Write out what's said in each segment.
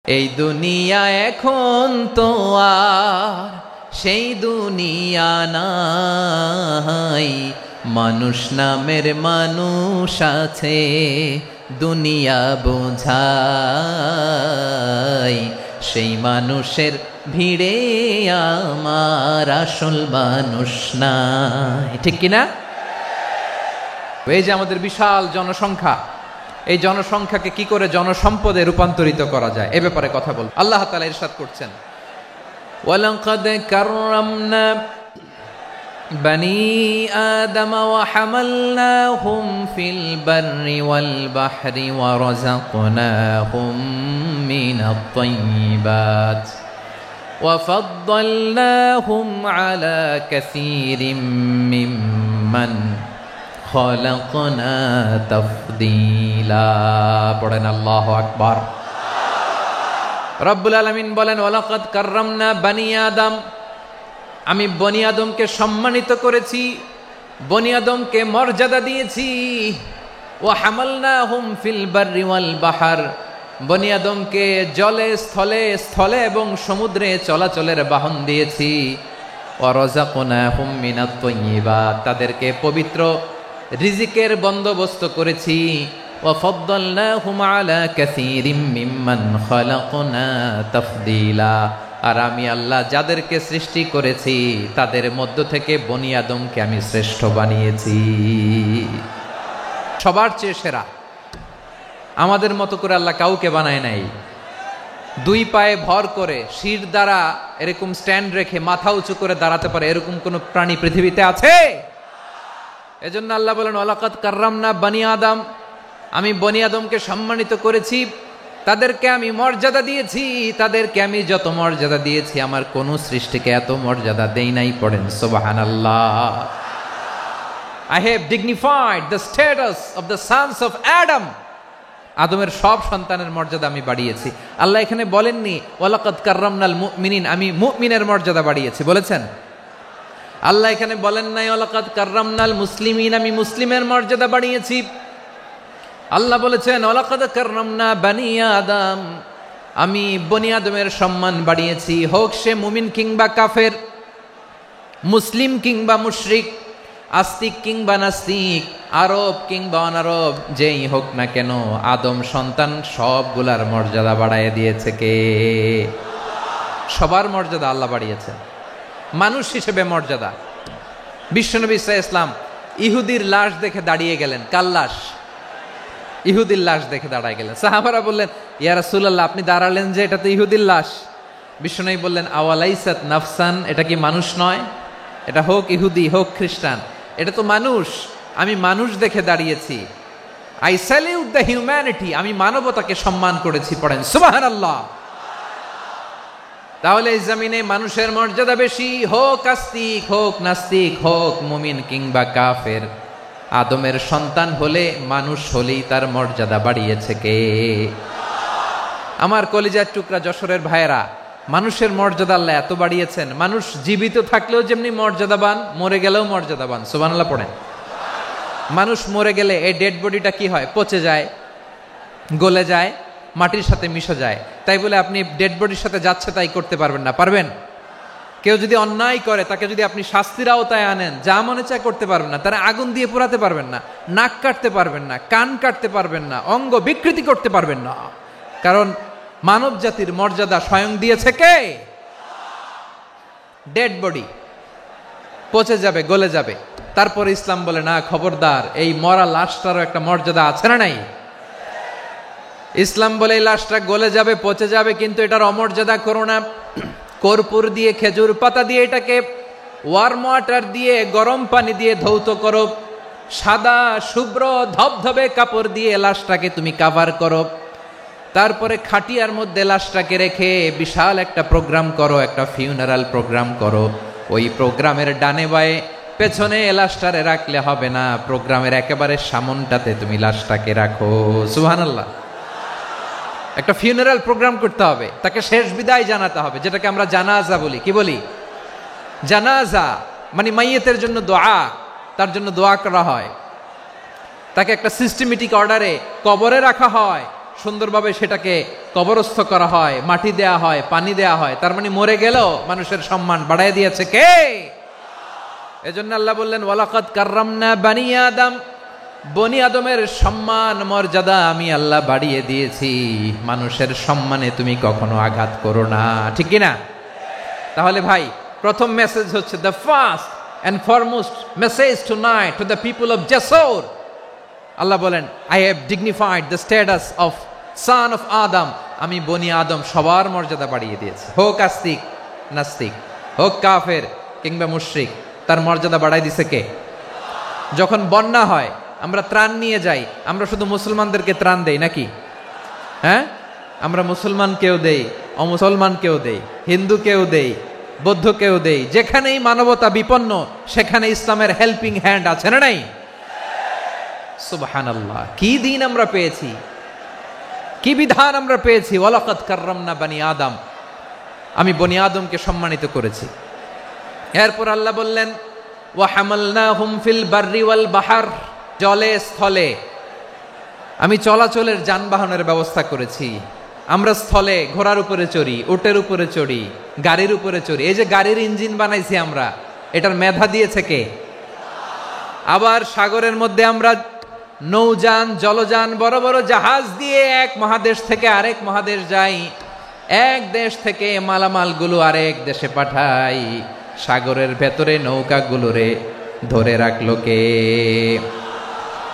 এই দুনিয়া এখন তো আর সেই দুনিয়া নাই, মানুষ নামের মানুষ আছে দুনিয়া বোঝাই, সেই মানুষের ভিড়ে আমার আসল মানুষ নাই। ঠিক কিনা? এই যে আমাদের বিশাল জনসংখ্যা, এই জনসংখ্যাকে কি করে জনসম্পদে রূপান্তরিত করা যায় এ ব্যাপারে কথা বল। আল্লাহ তাআলা ইরশাদ করছেন, ওয়ালাকাদ কাররামনা বানি আদম ওয়া হামালনাহুম ফিল বাররি ওয়াল বাহরি ওয়া রাযাকনাহুম মিনাত তাইয়্যিবাত ওয়া ফাদ্দালনাহুম আলা কাসীরিম মিম্মান খলাকনা তাফদীলা। পড়েন আল্লাহু আকবার। রব্বুল আলামিন বলেন, ওয়ালাকাদ কাররামনা বানি আদম, আমি বনি আদমকে সম্মানিত করেছি, বনি আদমকে মর্যাদা দিয়েছি। ওয়া হামালনাহুম ফিল বাররি ওয়াল বাহর, বনি আদমকে জলে স্থলে স্থলে এবং সমুদ্রে চলাচলের বাহন দিয়েছি। ওয়া রাযাকনাহুম মিনাত তাইয়্যিবাত, তাদেরকে পবিত্র রিজিকের বন্দোবস্ত করেছি। ওয়া ফাদ্দালনাহুম আলা কাসীরিম মিম্মান খালাকনা তাফদীলা, আর আমি আল্লাহ যাদেরকে সৃষ্টি করেছি তাদের মধ্য থেকে বনি আদমকে আমি শ্রেষ্ঠ বানিয়েছি, সবার চেয়ে সেরা। আমাদের মতো করে আল্লাহ কাউকে বানায় নাই। দুই পায়ে ভর করে শির দ্বারা এরকম স্ট্যান্ড রেখে মাথা উঁচু করে দাঁড়াতে পারে এরকম কোন প্রাণী পৃথিবীতে আছে? এজন্য আল্লাহ বলেন, ওয়ালাকাদ কাররামনা বানি আদম, আমি বনি আদমকে সম্মানিত করেছি, তাদেরকে আমি মর্যাদা দিয়েছি। তাদেরকে আমি যত মর্যাদা দিয়েছি আমার কোন সৃষ্টিকে এত মর্যাদা দেই নাই। পড়েন সুবহানাল্লাহ। I have dignified the status of the sons of Adam, আদমের সব সন্তানের মর্যাদা আমি বাড়িয়েছি। আল্লাহ এখানে বলেননি ওয়ালাকাদ কাররামনাল মুমিনিন, আমি মুমিনের মর্যাদা বাড়িয়েছি, বলেছেন? আল্লাহ এখানে বলেন নাই ওয়ালাকাদ কাররামনাল মুসলিমিন, আমি মুসলিমের মর্যাদা বাড়িয়েছি। আল্লাহ বলেছেন ওয়ালাকাদ কাররামনা বানি আদম, আমি বনি আদমের সম্মান বাড়িয়েছি, হোক সে মুমিন কিংবা কাফের, মুসলিম কিংবা মুশরিক, আস্তিক কিংবা নাস্তিক, আরব কিংবা অনারব, যেই হোক না কেন আদম সন্তান সবগুলার মর্যাদা বাড়ায় দিয়েছে কে? সবার মর্যাদা আল্লাহ বাড়িয়েছে। মানুষ হিসেবে মর্যাদা। বিশ্বনবী সাল্লাল্লাহু আলাইহি ওয়াসাল্লাম ইহুদির লাশ দেখে দাঁড়িয়ে গেলেন। কার লাশ? ইহুদির লাশ দেখে দাঁড়ায় গেলেন। সাহাবারা বললেন, ইয়া রাসূলুল্লাহ, আপনি দাঁড়ালেন যে, এটা তো ইহুদির লাশ। বিশ্বনবী বললেন, আওয়ালাইসাত নাফসান, এটা কি মানুষ নয়? এটা হোক ইহুদি হোক খ্রিস্টান, এটা তো মানুষ। আমি মানুষ দেখে দাঁড়িয়েছি। আই স্যালিউট দ্য হিউম্যানিটি, আমি মানবতাকে সম্মান করেছি। পড়েন সুবহানাল্লাহ। তাহলে এই জমিনে মানুষের মর্যাদা বেশি, হোক আস্তিক হোক নাস্তিক, হোক মুমিন কিংবা কাফের। আদমের সন্তান হলে, মানুষ হলেই তার মর্যাদা বাড়িয়েছে কে? আমার কলিজার টুকরা যশোরের ভাইয়েরা, মানুষের মর্যাদা আল্লাহ এত বাড়িয়েছেন, মানুষ জীবিত থাকলেও যেমনি মর্যাদাবান, মরে গেলেও মর্যাদাবান। সুবহানাল্লাহ পড়েন। মানুষ মরে গেলে এই ডেড বডিটা কি হয়? পচে যায়, গলে যায়, মাটির সাথে মিশে যায়। তাই বলে আপনি ডেড বডির সাথে যাচ্ছে তাই করতে পারবেন না? পারবেন? কেউ যদি অন্যায় করে তাকে যদি আপনি শাস্তির আওতায় আনেন, যা মনে চায় করতে পারবেন না। তারা আগুন দিয়ে পোড়াতে পারবেন না, নাক কাটতে পারবেন না, কান কাটতে পারবেন না, অঙ্গ বিকৃতি করতে পারবেন না। কারণ মানব জাতির মর্যাদা স্বয়ং দিয়েছে কে? ডেড বডি পচে যাবে, গলে যাবে। তারপরে ইসলাম বলে, না, খবরদার, এই মরা লাশটারও একটা মর্যাদা আছে না নাই? ইসলাম বলে এই লাশটা গলে যাবে, পচে যাবে, কিন্তু এটার অমর্যাদা করো না। কর্পূর দিয়ে, খেজুর পাতা দিয়ে, এটাকে ওয়ার্ম ওয়াটার দিয়ে, গরম পানি দিয়ে ধৌত করো, সাদা শুভ্র ধবধবে কাপড় দিয়ে লাশটাকে তুমি কাভার করো। তারপরে খাটিয়ার মধ্যে লাশটাকে রেখে বিশাল একটা প্রোগ্রাম করো, একটা ফিউনারাল প্রোগ্রাম করো। ওই প্রোগ্রামের ডানে বায়ে পেছনে লাশটারে রাখলে হবে না, প্রোগ্রামের একেবারে সামনটাতে তুমি লাশটাকে রাখো। সুবহানাল্লাহ। একটা ফিউনারাল প্রোগ্রাম করতে হবে, তাকে শেষ বিদায় জানাতে হবে, যেটাকে আমরা জানাজা বলি। কি বলি? জানাজা মানে মাইয়েতের জন্য দোয়া, তার জন্য দোয়া করা হয়, তাকে একটা সিস্টেমেটিক অর্ডারে কবরে রাখা হয়, সুন্দরভাবে সেটাকে কবরস্থ করা হয়, মাটি দেয়া হয়, পানি দেয়া হয়, তার মানে মরে গেলেও মানুষের সম্মান বাড়ায় দিয়েছে কে? এজন্য আল্লাহ বললেন ওয়ালাকাদ কাররামনা বানি আদম, বনি আদমের সম্মান মর্যাদা আমি আল্লাহ বাড়িয়ে দিয়েছি। মানুষের সম্মানে তুমি কখনো আঘাত করো না, ঠিক কি না? তাহলে ভাই, প্রথম মেসেজ হচ্ছে the first and foremost message tonight to the people of জাসর। আল্লাহ বলেন I have dignified the status of son of Adam. আমি বনি আদম সবার মর্যাদা বাড়িয়ে দিয়েছি, হোক আস্তিক নাস্তিক, হোক কাফের কিংবা মুশরিক, তার মর্যাদা বাড়াই দিছে কে? যখন বন্যা হয় আমরা ত্রাণ নিয়ে যাই, আমরা শুধু মুসলমানদেরকে ত্রাণ দেই নাকি? হ্যাঁ, আমরা মুসলমানকেও দেই, অমুসলমানকেও দেই, হিন্দুকেও দেই, বৌদ্ধকেও দেই। যেখানেই মানবতা বিপন্ন সেখানে ইসলামের হেল্পিং হ্যান্ড আছে না নাই? সুবহানাল্লাহ, কি দিন আমরা পেয়েছি, কি বিধান আমরা পেয়েছি। ওয়ালাকাদ কাররামনা বানি আদম, আমি বনি আদমকে সম্মানিত করেছি। এরপর আল্লাহ বললেন ওয়া হামালনাহুম ফিল বাররি ওয়াল বাহর, জলে স্থলে আমি চলাচলের যানবাহনের ব্যবস্থা করেছি। আমরা স্থলে ঘোড়ার উপরে চড়ি, উটের উপরে চড়ি, গাড়ির উপরে চড়ি। এই যে গাড়ির ইঞ্জিন বানাইছি আমরা, এটার মেধা দিয়েছে কে? আবার সাগরের মধ্যে আমরা নৌযান, জলযান, বড় বড় জাহাজ দিয়ে এক মহাদেশ থেকে আরেক মহাদেশ যাই, এক দেশ থেকে মালামালগুলো আরেক দেশে পাঠাই। সাগরের ভেতরে নৌকাগুলোরে ধরে রাখলো কে?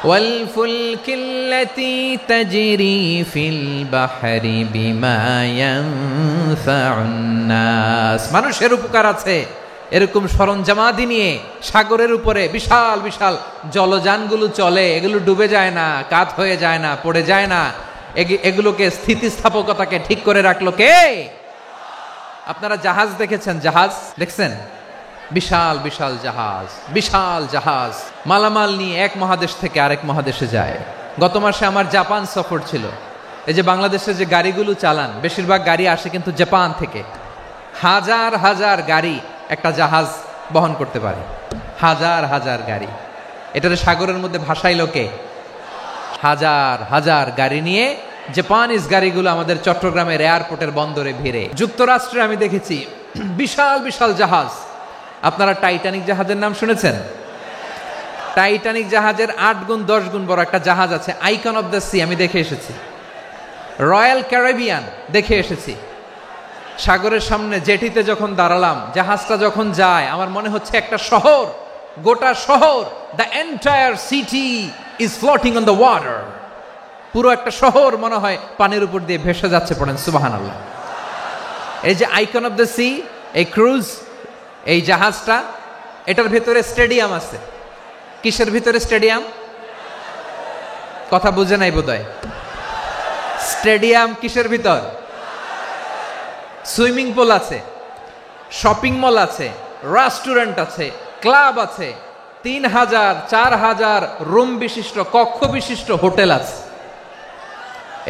ওয়াল ফুলকিল্লাতী তাজরি ফিল বাহরি বিমা ইয়ানফাউন নাস। মানুষের উপকার আছে এরকম সরঞ্জামাদি নিয়ে সাগরের উপরে বিশাল বিশাল জলযানগুলো চলে, এগুলো ডুবে যায় না, কাত হয়ে যায় না, পড়ে যায় না। এগুলোকে স্থিতিস্থাপকতাকে ঠিক করে রাখলো কে? আপনারা জাহাজ দেখেছেন? জাহাজ দেখছেন? বিশাল বিশাল জাহাজ, বিশাল জাহাজ মালামাল নিয়ে এক মহাদেশ থেকে আরেক মহাদেশে যায়। গত মাসে আমার জাপান সফর ছিল। এই যে বাংলাদেশে যে গাড়িগুলো চালান, বেশিরভাগ গাড়ি আসে কিন্তু জাপান থেকে। হাজার হাজার গাড়ি একটা জাহাজ বহন করতে পারে, হাজার হাজার গাড়ি। এটারে সাগরের মধ্যে ভাসাইলো কে? হাজার হাজার গাড়ি নিয়ে জাপানিজ গাড়িগুলো আমাদের চট্টগ্রামের এয়ারপোর্টের বন্দরে ভিড়ে। যুক্তরাষ্ট্রে আমি দেখেছি বিশাল বিশাল জাহাজ। আপনারা টাইটানিক জাহাজের নাম শুনেছেন? টাইটানিক জাহাজের 8 গুণ 10 গুণ বড় একটা জাহাজ আছে, আইকন অফ দ্য সি, আমি দেখে এসেছি। রয়্যাল ক্যারিবিয়ান দেখে এসেছি। সাগরের সামনে জেটিতে যখন দাঁড়ালাম, জাহাজটা যখন যায়, আমার মনে হচ্ছে একটা শহর, গোটা শহর, the entire city is floating on the water. পুরো একটা শহর মনে হয় পানির উপর দিয়ে ভেসে যাচ্ছে। পড়েন সুবহানাল্লাহ। এই যে আইকন অফ দ্য সি, এই ক্রুজ, এই জাহাজটা, এটার ভেতরে স্টেডিয়াম আছে। কিসের ভিতরে স্টেডিয়াম? কথা বুঝে নাই বোধহয়। স্টেডিয়াম কিসের ভিতর? সুইমিং পুল আছে, শপিং মল আছে, রেস্টুরেন্ট আছে, ক্লাব আছে, 3000 4000 রুম বিশিষ্ট, কক্ষ বিশিষ্ট হোটেল আছে।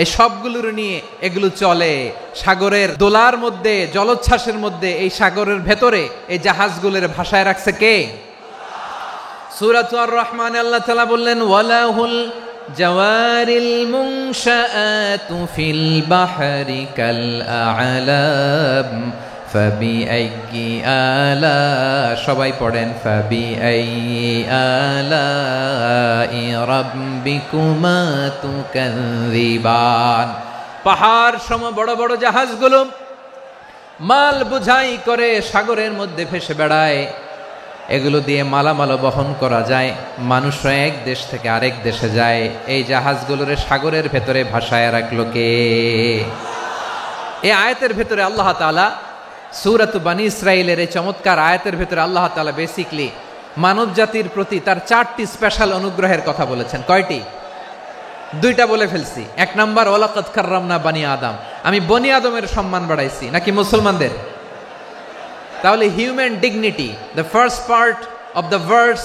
এই সবগুলোর নিয়ে এগুলো চলে সাগরের দোলার মধ্যে, জলোচ্ছ্বাসের মধ্যে। এই সাগরের ভেতরে এই জাহাজগুলোর ভাষায় রাখছে কে? সূরা আর রহমানে আল্লাহ তাআলা বললেন ওয়ালাহুল জাওয়ারিল মুনশাআতু ফিল বাহরি কাল আ'লাম ফাবিআইয়ি আলা, সবাই পড়েন ফাবিআইয়ি আলাই রাব্বিকুমা তুকাযিবান। পাহাড় সম বড় বড় জাহাজগুলো মাল বোঝাই করে সাগরের মধ্যে ভেসে বেড়ায়। এগুলো দিয়ে মালামাল বহন করা যায়, মানুষরা এক দেশ থেকে আরেক দেশে যায়। এই জাহাজগুলোরে সাগরের ভেতরে ভাসায় রাখলো কে? এই আয়াতের ভেতরে আল্লাহ তাআলা সূরাত বানী ইসরাঈলের এই চমৎকার আয়াতের ভেতরে আল্লাহ তাআলা বেসিকলি মানব জাতির প্রতি তার 4টি স্পেশাল অনুগ্রহের কথা বলেছেন। কয়টি? 2টা বলে ফেলছি। 1 নাম্বার ওয়ালাকাদ কাররামনা বানি আদম, আমি বনি আদমের সম্মান বাড়াইছি, নাকি মুসলমানদের? তাহলে human dignity, the first part of the verse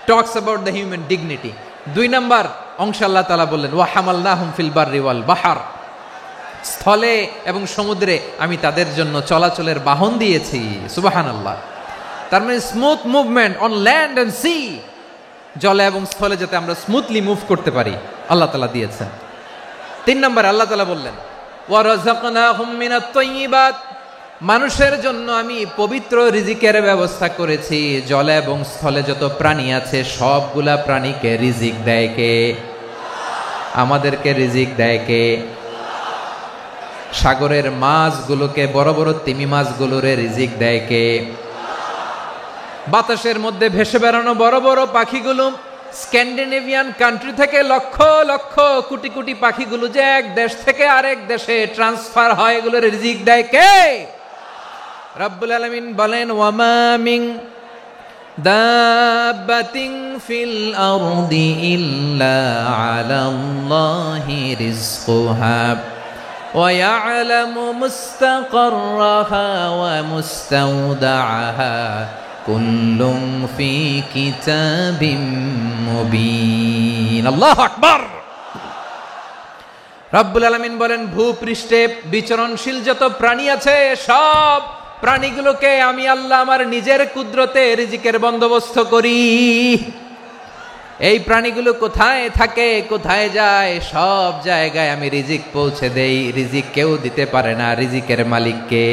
talks about the human dignity. 2 number অংশ আল্লাহ তাআলা বললেন ওয়া হামালনাহুম ফিল বাররি ওয়াল বাহর, স্থলে এবং সমুদ্রে আমি তাদের জন্য চলাচলের বাহন দিয়েছি। সুবহানাল্লাহ। তার মানে smooth movement on land and sea, জলে এবং স্থলে যাতে আমরা স্মুথলি মুভ করতে পারি আল্লাহ তাআলা দিয়েছেন। 3 নম্বর আল্লাহ তাআলা বললেন ওয়ারাযাকনাহুম মিনাত তাইয়্যিবাত, মানুষের জন্য আমি পবিত্র রিজিকের ব্যবস্থা করেছি। জলে এবং স্থলে যত প্রাণী আছে সবগুলা প্রাণীকে রিজিক দেয় কে? আমাদেরকে রিজিক দেয় কে? সাগরের মাছগুলোকে, বড় বড় তিমি মাছগুলোরে রিজিক দেয় কে? বাতাসের মধ্যে ভেসে বেড়ানো বড় বড় পাখিগুলো, স্ক্যান্ডিনেভিয়ান কান্ট্রি থেকে লক্ষ লক্ষ কোটি কোটি পাখিগুলো যে এক দেশ থেকে আরেক দেশে ট্রান্সফার হয়, এগুলোর রিজিক দেয় কে? রব্বুল আলামিন বলেন ওয়ামা মিন দাব্বাতিন ফিল আরদি ইল্লা আলাল্লাহি রিজকুহা ওয়া ইয়ালামু মুস্তাকাররাহা ওয়া মুস্তাওদাআহা কুল্লুম ফি কিতাবিম মুবিন। আল্লাহু আকবার। রব্বুল আলামিন বলেন ভূপৃষ্ঠে বিচরণশীল যত প্রাণী আছে সব প্রাণীগুলোকে আমি আল্লাহ আমার নিজের কুদরতে রিজিকের বন্দোবস্ত করি। এই প্রাণীগুলো কোথায় থাকে, কোথায় যায়, সব জায়গায় আমি রিজিক পৌঁছে দেই। রিজিক কেউ দিতে পারে না, রিজিকের মালিক কে?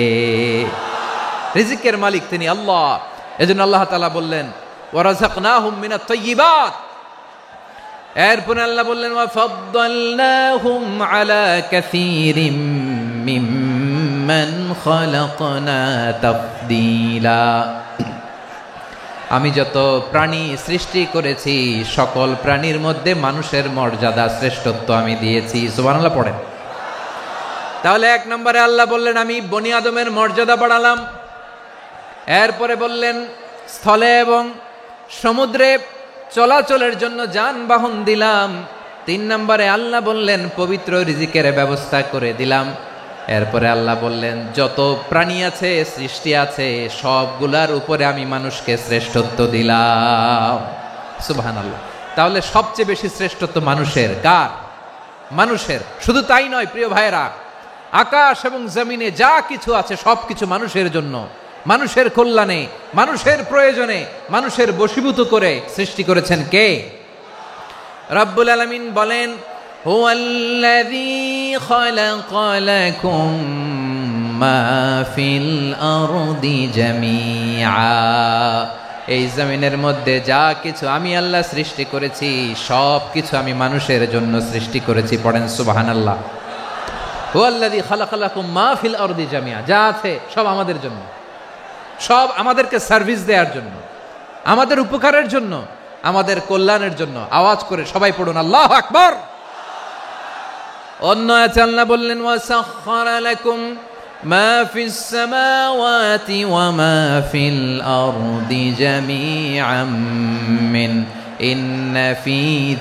রিজিকের মালিক তিনি আল্লাহ। এজন্য আল্লাহ তাআলা বললেন ওয়ারাযাকনাহুম মিনাত তাইয়্যিবাত। এরপর আল্লাহ বললেন ওয়া ফাদ্দালনাহুম আলা কাসীরিম মিম্মান খালাকনা তাফদীলা। আমি যত প্রাণী সৃষ্টি করেছি সকল প্রাণীর মধ্যে মানুষের মর্যাদা শ্রেষ্ঠত্ব আমি দিয়েছি। সুবহানাল্লাহ পড়েন। তাহলে 1 নম্বরে আল্লাহ বললেন আমি বনি আদমের মর্যাদা বাড়ালাম। এরপরে বললেন স্থলে এবং সমুদ্রে চলাচলের জন্য যানবাহন দিলাম। 3 নম্বরে আল্লাহ বললেন পবিত্র রিজিকের ব্যবস্থা করে দিলাম। এরপরে আল্লাহ বললেন যত প্রাণী আছে, সৃষ্টি আছে, সবগুলার উপরে আমি মানুষকে শ্রেষ্ঠত্ব দিলাম। সুবহানাল্লাহ। তাহলে সবচেয়ে বেশি শ্রেষ্ঠত্ব মানুষের। কার? মানুষের। শুধু তাই নয় প্রিয় ভাইরা, আকাশ এবং জমিনে যা কিছু আছে সবকিছু মানুষের জন্য, মানুষের কল্যাণে, মানুষের প্রয়োজনে, মানুষের বশীভূত করে সৃষ্টি করেছেন কে? রব্বুল আলামিন বলেন হুয়াল্লাযী খালাকা লাকুম মা ফিল আরদি জামিআ। এই জমিনের মধ্যে যা কিছু আমি আল্লাহ সৃষ্টি করেছি সব কিছু আমি মানুষের জন্য সৃষ্টি করেছি। পড়েন সুবহানাল্লাহ। হুয়াল্লাযী খালাকা লাকুম মা ফিল আরদি জামিআ। যা আছে সব আমাদের জন্য, সব আমাদেরকে সার্ভিস দেওয়ার জন্য, আমাদের উপকারের জন্য, আমাদের কল্যাণের জন্য। আওয়াজ করে সবাই পড়ুন আল্লাহু আকবার। অন্য আয়াতে আল্লাহ বললেন ওয়াসাখখারা লাকুম মা ফিস সামাওয়াতি ওয়া মা ফিল আরদি জামিআম মিন ইন্না ফি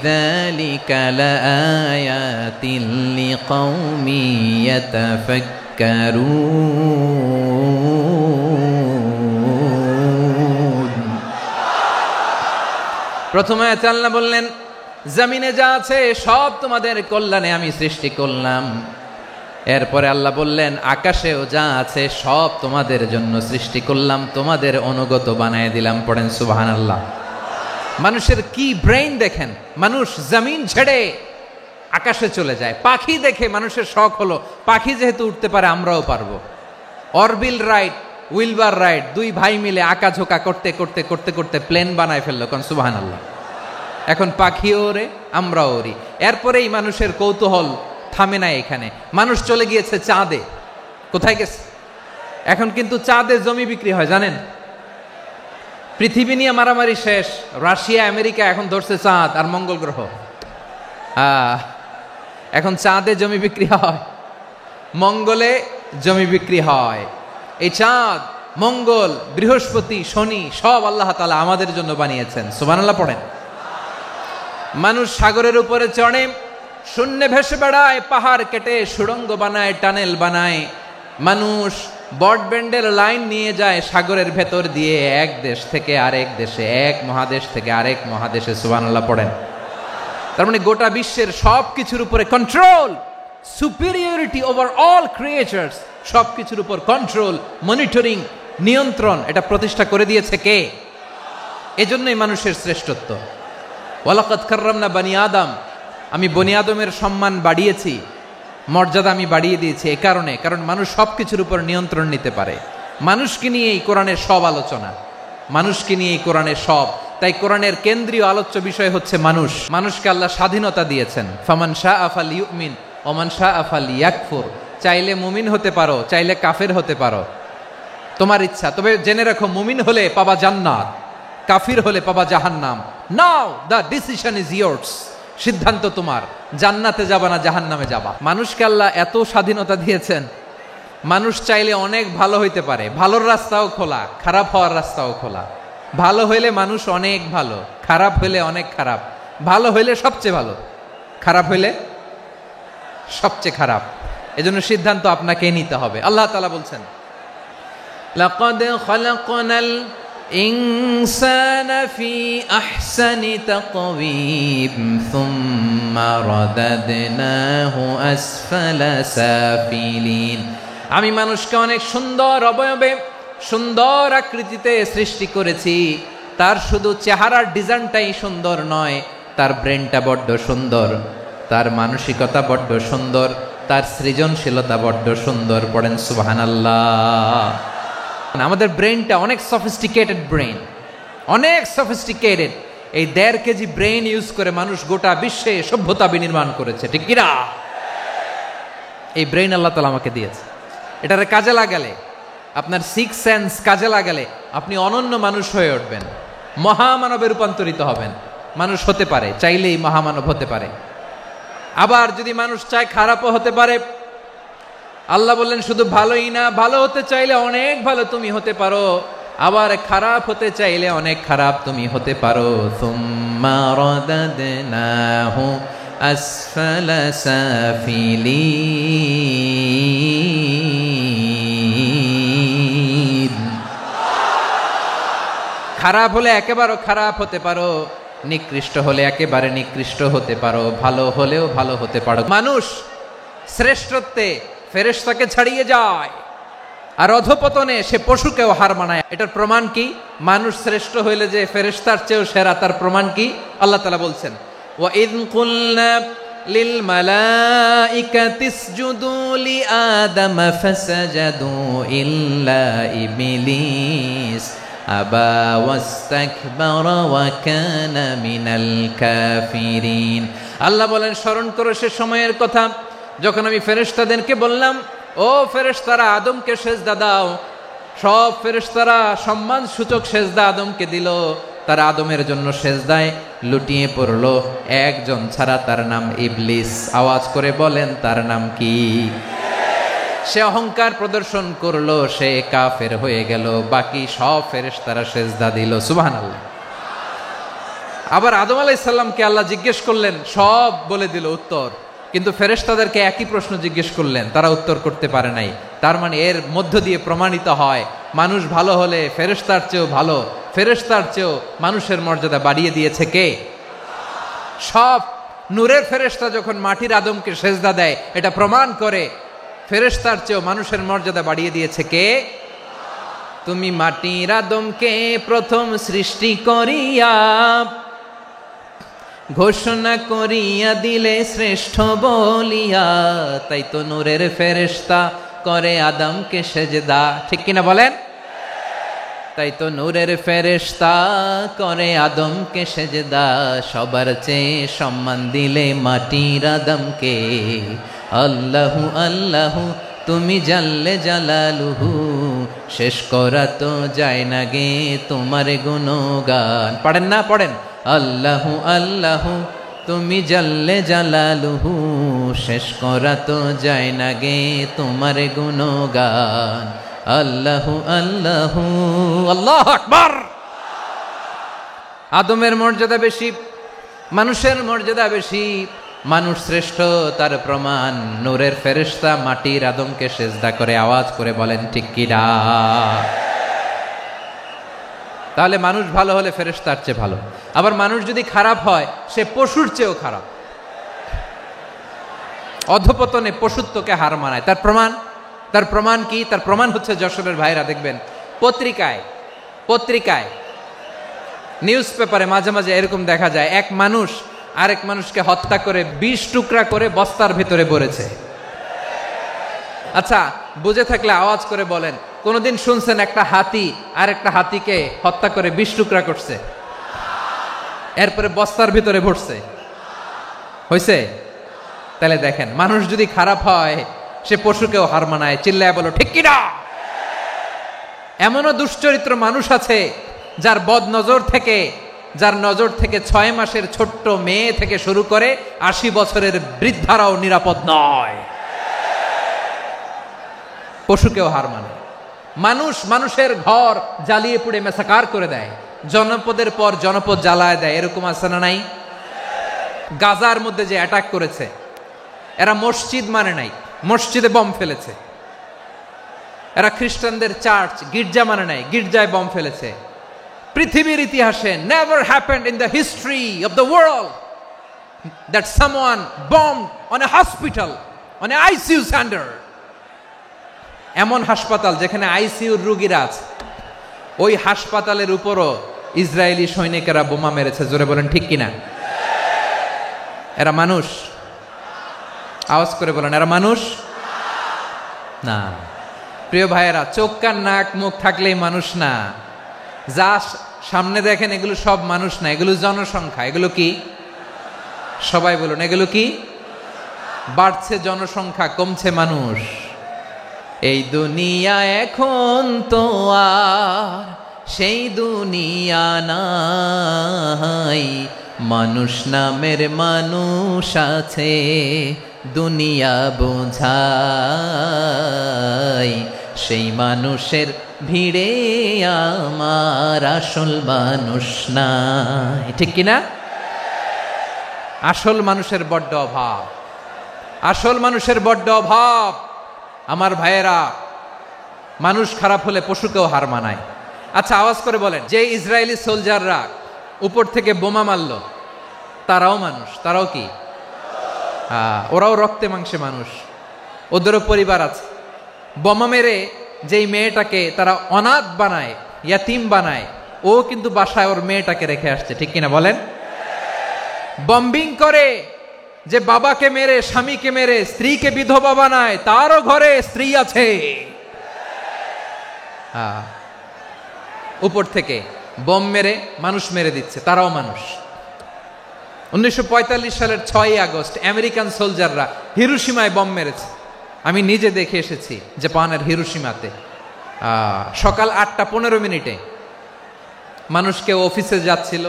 যালিকা লাআয়াতিন লিকাউমিন ইয়াতাফাক্কারুন। প্রথম আয়াতে আল্লাহ বললেন জমিনে যা আছে সব তোমাদের কল্যাণে আমি সৃষ্টি করলাম। এরপরে আল্লাহ বললেন আকাশেও যা আছে সব তোমাদের জন্য সৃষ্টি করলাম, তোমাদের অনুগত বানায় দিলাম। পড়েন সুবহানাল্লাহ। মানুষের কি ব্রেইন দেখেন, মানুষ জমিন ছেড়ে আকাশে চলে যায়। পাখি দেখে মানুষের শখ হলো পাখি যেহেতু উঠতে পারে আমরাও পারবো। অরবিল রাইট, উইলবার রাইট, 2 ভাই মিলে আঁকাঝোঁকা করতে করতে করতে করতে প্লেন বানায় ফেললো। কোন সুবহানাল্লাহ। এখন পাখিও ওরে, আমরাও ওরি। এরপরেই মানুষের কৌতূহল থামে না এখানে। মানুষ চলে গিয়েছে চাঁদে। কোথায় গেছে? এখন কিন্তু চাঁদে জমি বিক্রি হয় জানেন। পৃথিবী নিয়ে মারামারি শেষ, রাশিয়া আমেরিকা এখন ধরছে চাঁদ আর মঙ্গল গ্রহ। এখন চাঁদে জমি বিক্রি হয়, মঙ্গলে জমি বিক্রি হয়। এই চাঁদ, মঙ্গল, বৃহস্পতি, শনি সব আল্লাহ তাআলা আমাদের জন্য বানিয়েছেন। সুবহানাল্লাহ পড়েন। মানুষ সাগরের উপরে চড়ে, শূন্যে ভেসে বেড়ায়, পাহাড় কেটে সুড়ঙ্গ বানায়, টানেল বানায়। মানুষ ব্রডব্যান্ডের লাইন নিয়ে যায় সাগরের ভেতর দিয়ে, এক দেশ থেকে আরেক দেশে, এক মহাদেশ থেকে আরেক মহাদেশে। সুবহানাল্লাহ পড়েন। তার মানে গোটা বিশ্বের সব কিছুর উপরে control, superiority over all creatures, সব কিছুর উপর কন্ট্রোল, মনিটরিং, নিয়ন্ত্রণ, এটা প্রতিষ্ঠা করে দিয়েছে কে? এজন্যই মানুষের শ্রেষ্ঠত্ব। ওয়ালাকাদ কাররামনা বানি আদম, আমি বনি আদমের সম্মান বাড়িয়েছি। মর্যাদা আমি বাড়িয়ে দিয়েছি এ কারণে, কারণ মানুষ সবকিছুর উপর নিয়ন্ত্রণ নিতে পারে। মানুষকে নিয়ে এই কোরআনের সব আলোচনা, মানুষকে নিয়ে এই কোরআনের সব। তাই কোরআনের কেন্দ্রীয় আলোচ্য বিষয় হচ্ছে মানুষ। মানুষকে আল্লাহ স্বাধীনতা দিয়েছেন। ফামান শাআ ফালইউমিন ওয়া মান শাআ ফালইয়াকফুর। চাইলে মুমিন হতে পারো, চাইলে কাফের হতে পারো, তোমার ইচ্ছা। তবে জেনে রাখো, মুমিন হলে পাবা জান্নাত, কাফির হলে পাবা জাহান্নাম। নাও দ্য ডিসিশন ইজ ইয়ার্স। সিদ্ধান্ত তোমার, জান্নাতে যাবা না জাহান্নামে যাবা। মানুষকে আল্লাহ এত স্বাধীনতা দিয়েছেন, মানুষ চাইলে অনেক ভালো হইতে পারে। ভালোর রাস্তাও খোলা, খারাপ হওয়ার রাস্তাও খোলা। ভালো হইলে মানুষ অনেক ভালো, খারাপ হইলে অনেক খারাপ। ভালো হইলে সবচেয়ে ভালো, খারাপ হইলে সবচেয়ে খারাপ। এজন্য সিদ্ধান্ত আপনাকে নিতে হবে। আল্লাহ তাআলা বলছেন, লাকাদ খালাকনাল ইনসানা ফি আহসানি তাকওয়িম সুম্মা রাদাদনাহু আসফালা সাফিলিন। আমি মানুষকে অনেক সুন্দর অবয়বে, সুন্দর আকৃতিতে সৃষ্টি করেছি। তার শুধু চেহারার ডিজাইনটাই সুন্দর নয়, তার ব্রেনটা বড্ড সুন্দর, তার মানসিকতা বড্ড সুন্দর, তার সৃজনশীলতা বড্ড সুন্দর। পড়েন সুবহানাল্লাহ। আমাদের ব্রেনটা অনেক সফিস্টিকেটেড ব্রেন, অনেক সফিস্টিকেটেড। এই 1.5 কেজি ব্রেন ইউজ করে মানুষ গোটা বিশ্বে সভ্যতা বিনির্মাণ করেছে, ঠিক কিনা? এই ব্রেন আল্লাহ তাআলা আমাকে দিয়েছে। এটারে কাজে লাগালে, আপনার 6 সেন্স কাজে লাগালে আপনি অনন্য মানুষ হয়ে উঠবেন, মহামানবে রূপান্তরিত হবেন। মানুষ হতে পারে, চাইলেই মহামানব হতে পারে। আবার যদি মানুষ চায় খারাপও হতে পারে। আল্লাহ বললেন শুধু ভালোই না, ভালো হতে চাইলে অনেক ভালো তুমি হতে পারো, আবার খারাপ হতে চাইলে অনেক খারাপ তুমি হতে পারো। সুম্মা রাদাদনাহু আসফালা সাফিলিন। খারাপ হলে একেবারে খারাপ হতে পারো, নিকৃষ্ট হলে একেবারে নিকৃষ্ট হতে পারো, ভালো হলেও ভালো হতে পারো। মানুষ শ্রেষ্ঠত্বে ফেরেশতাকে ছাড়িয়ে যায়, আর অধপতনে সে পশুকেও হার মানায়। এটার প্রমাণ কি? মানুষ শ্রেষ্ঠ হইলে যে ফেরেশতার চেয়েও সেরা, তার প্রমাণ কি? আল্লাহ তাআলা বলছেন, ওয়া ইয কুলনা লিল মালাইকাতি ইসজুদু লি আদম ফাসাজাদু ইল্লা ইবলিস আবা ওয়াস্তাকবারা ওয়া কানা মিনাল কাফিরিন। আল্লাহ বলেন, স্মরণ করো সে সময়ের কথা যখন আমি ফেরেশতাদেরকে বললাম, ও ফেরেশতারা আদমকে সেজদা দাও। সব ফেরেশতারা সম্মান সূচক সেজদা আদমকে দিল। তারা আদমের জন্য সেজদায় লুটিয়ে পড়ল, একজন ছাড়া, তার নাম ইবলিস। আওয়াজ করে বলেন, তার নাম কি? সে অহংকার প্রদর্শন করলো, সে কাফের হয়ে গেল। বাকি সব ফেরেশতারা সেজদা দিল। সুবহানাল্লাহ। আবার আদম আলাইহিস সালামকে আল্লাহ জিজ্ঞেস করলেন, সব বলে দিল উত্তর, কিন্তু ফেরেশতাদেরকে একই প্রশ্ন জিজ্ঞেস করলেন, তারা উত্তর করতে পারে নাই। তার মানে এর মধ্য দিয়ে প্রমাণিত হয়, মানুষ ভালো হলে ফেরেশতার চেয়েও ভালো, ফেরেশতার চেয়েও মানুষের মর্যাদা বাড়িয়ে দিয়েছে কে? সব নূরের ফেরেশতা যখন মাটির আদমকে সেজদা দেয়, এটা প্রমাণ করে ফেরেশতার চেয়েও মানুষের মর্যাদা বাড়িয়ে দিয়েছে কে? তুমি মাটির আদমকে প্রথম সৃষ্টি করিয়া ঘোষণা করিয়া দিলে শ্রেষ্ঠ বলিয়া, তাই তো নূরের ফেরেশতা করে আদমকে সেজদা। ঠিক কিনা বলেন? তাই তো নূরের ফেরেশতা করে আদমকে সেজদা। সবার চেয়ে সম্মান দিলে মাটির আদমকে। আল্লাহু আল্লাহু তুমি জাল্লে জালালুহু, শেষ করা তো যায় না গে তোমার গুণগান। পড়েন না? পড়েন। আল্লাহু আল্লাহু তুমি জাল্লে জালালুহু, শেষ করা তো যায় না গে তোমার গুণগান। আল্লাহু আল্লাহু। আল্লাহু আকবার। আদমের মর্যাদা বেশি, মানুষের মর্যাদা বেশি। মানুষ শ্রেষ্ঠ, তার প্রমাণ নূরের ফেরেশতা মাটির আদমকে সেজদা করে। আওয়াজ করে বলেন ঠিক কিনা? তাহলে মানুষ ভালো হলে ফেরেশতার চেয়ে ভালো। আবার মানুষ যদি খারাপ হয়, সে পশুর চেয়েও খারাপ। অধপতনে পশুত্বকে হার মানায়। তার প্রমাণ কি? তার প্রমাণ হচ্ছে, যশোরের ভাইরা দেখবেন পত্রিকায় নিউজ পেপারে মাঝে মাঝে এরকম দেখা যায়, এক মানুষ আরেক মানুষকে হত্যা করে 20 টুকরা করে বস্তার ভেতরে ভরেছে। আচ্ছা, বুঝে থাকলে আওয়াজ করে বলেন, কোনদিন শুনছেন একটা হাতি আর একটা হাতিকে হত্যা করে 20 টুকরা করছে, এরপরে বস্তার ভিতরে ভরছে? হয়েছে? তাহলে দেখেন, মানুষ যদি খারাপ হয় সে পশুকেও হার মানায়। চিল্লায় বলো ঠিক কিনা? এমনও দুশ্চরিত্র মানুষ আছে যার নজর থেকে 6 মাসের ছোট্ট মেয়ে থেকে শুরু করে 80 বছরের বৃদ্ধারাও নিরাপদ নয়। পশুকেও হার মানে। মানুষের ঘর জ্বালিয়ে পুড়ে মেসাকার করে দেয়, জনপদের পর জনপদ জ্বালায় দেয়। এরকম আছে না নাই? গাজার মধ্যে যে অ্যাটাক করেছে, এরা মসজিদ মানে নাই, মসজিদে বম ফেলেছে। এরা খ্রিস্টানদের চার্চ গির্জা মানে নাই, গির্জায় বম ফেলেছে। পৃথিবীর ইতিহাসে never happened in the history of the world that someone bombed on a hospital, on a ICU center. এমন হাসপাতাল যেখানে আইসিইউর রোগীরা আছে, ওই হাসপাতালের উপরও ইসরায়েলি সৈনিকেরা বোমা মেরেছে। জোরে বলেন ঠিক কিনা? এরা মানুষ? আওয়াজ করে বলেন, এরা মানুষ না। প্রিয় ভাইয়েরা, চোখ কান নাক মুখ থাকলেই মানুষ না। যা সামনে দেখেন এগুলো সব মানুষ না, এগুলো জনসংখ্যা। এগুলো কি? সবাই বলুন, এগুলো কি? বাড়ছে জনসংখ্যা, কমছে মানুষ। এই দুনিয়া এখন তো আর সেই দুনিয়া নাই, মানুষ নামের মানুষ আছে, দুনিয়া বোঝাই, সেই মানুষের ভিড়ে আমার আসল মানুষ নাই। ঠিক কিনা? আসল মানুষের বড্ড অভাব, আসল মানুষের বড্ড অভাব। আমার ভাইয়েরা, মানুষ খারাপ হলে পশুকেও হার মানায়। আচ্ছা, আওয়াজ করে বলেন, যে ইসরায়েলি সোলজাররা উপর থেকে বোমা মারল, তারাও মানুষ? তারাও কি? ওরাও রক্তে মাংসে মানুষ, ওদেরও পরিবার আছে। বোমা মেরে যেই মেয়েটাকে তারা অনাথ বানায়, ইয়াতিম বানায়, ও কিন্তু বাসায় ওর মেয়েটাকে রেখে আসছে। ঠিক কিনা বলেন? বম্বিং করে যে বাবাকে মেরে, স্বামীকে মেরে স্ত্রীকে বিধবা বানায়, তারও ঘরে স্ত্রী আছে। উপর থেকে বম মেরে মানুষ মেরে দিচ্ছে, তারাও মানুষ। 1945 সালের 6ই আগস্ট আমেরিকান সোলজাররা হিরোশিমায় বম মেরেছে। আমি নিজে দেখে এসেছি জাপানের হিরোশিমাতে। সকাল 8:15 মানুষ কেউ অফিসে যাচ্ছিল,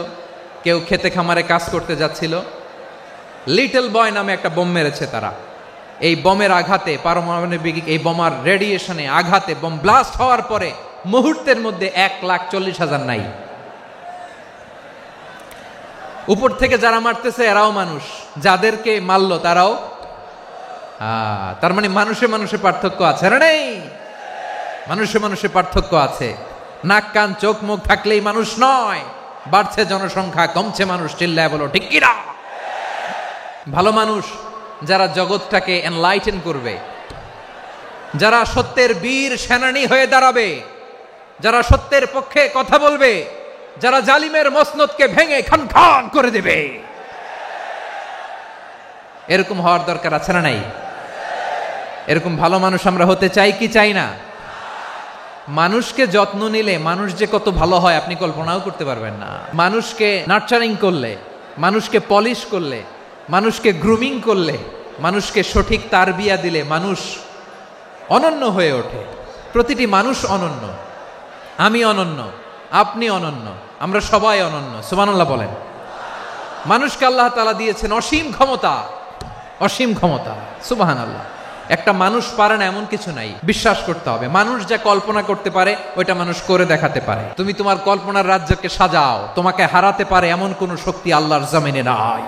কেউ খেতে খামারে কাজ করতে যাচ্ছিল। লিটল বয় নামে একটা বোম মেরেছে তারা। এই বোমের আঘাতে, পারমাণবিক এই বোমার রেডিয়েশনে আঘাতে বোম ব্লাস্ট হওয়ার পরে মুহূর্তের মধ্যে 1,40,000 নাই। উপর থেকে যারা মারতেছে এরাও মানুষ, যাদেরকে মারলো তারাও। তার মানে মানুষে মানুষে পার্থক্য আছে না? নেই? মানুষে মানুষে পার্থক্য আছে। নাক কান চোখ মুখ থাকলেই মানুষ নয়। বাড়ছে জনসংখ্যা, কমছে মানুষ। চিল্লায় বলো ঠিক কিনা? ভালো মানুষ যারা জগৎটাকে এনলাইটেন করবে, যারা সত্যের বীর সেনানী হয়ে দাঁড়াবে, যারা সত্যের পক্ষে কথা বলবে, যারা জালিমের মসনদকে ভেঙে খান খান করে দেবে, এরকম হওয়ার দরকার আছে না নাই? এরকম ভালো মানুষ আমরা হতে চাই কি চাই না? মানুষকে যত্ন নিলে মানুষ যে কত ভালো হয় আপনি কল্পনাও করতে পারবেন না। মানুষকে নার্চারিং করলে, মানুষকে পলিশ করলে, মানুষকে গ্রুমিং করলে, মানুষকে সঠিক তারবিয়া দিলে মানুষ অনন্য হয়ে ওঠে। প্রতিটি মানুষ অনন্য। আমি অনন্য, আপনি অনন্য, আমরা সবাই অনন্য। সুবহানাল্লাহ বলেন। মানুষকে আল্লাহ তাআলা দিয়েছেন অসীম ক্ষমতা, অসীম ক্ষমতা। সুবহানাল্লাহ। একটা মানুষ পারে না এমন কিছু নাই, বিশ্বাস করতে হবে। মানুষ যা কল্পনা করতে পারে ওইটা মানুষ করে দেখাতে পারে। তুমি তোমার কল্পনার রাজ্যকে সাজাও, তোমাকে হারাতে পারে এমন কোন শক্তি আল্লাহর জমিনে নাই।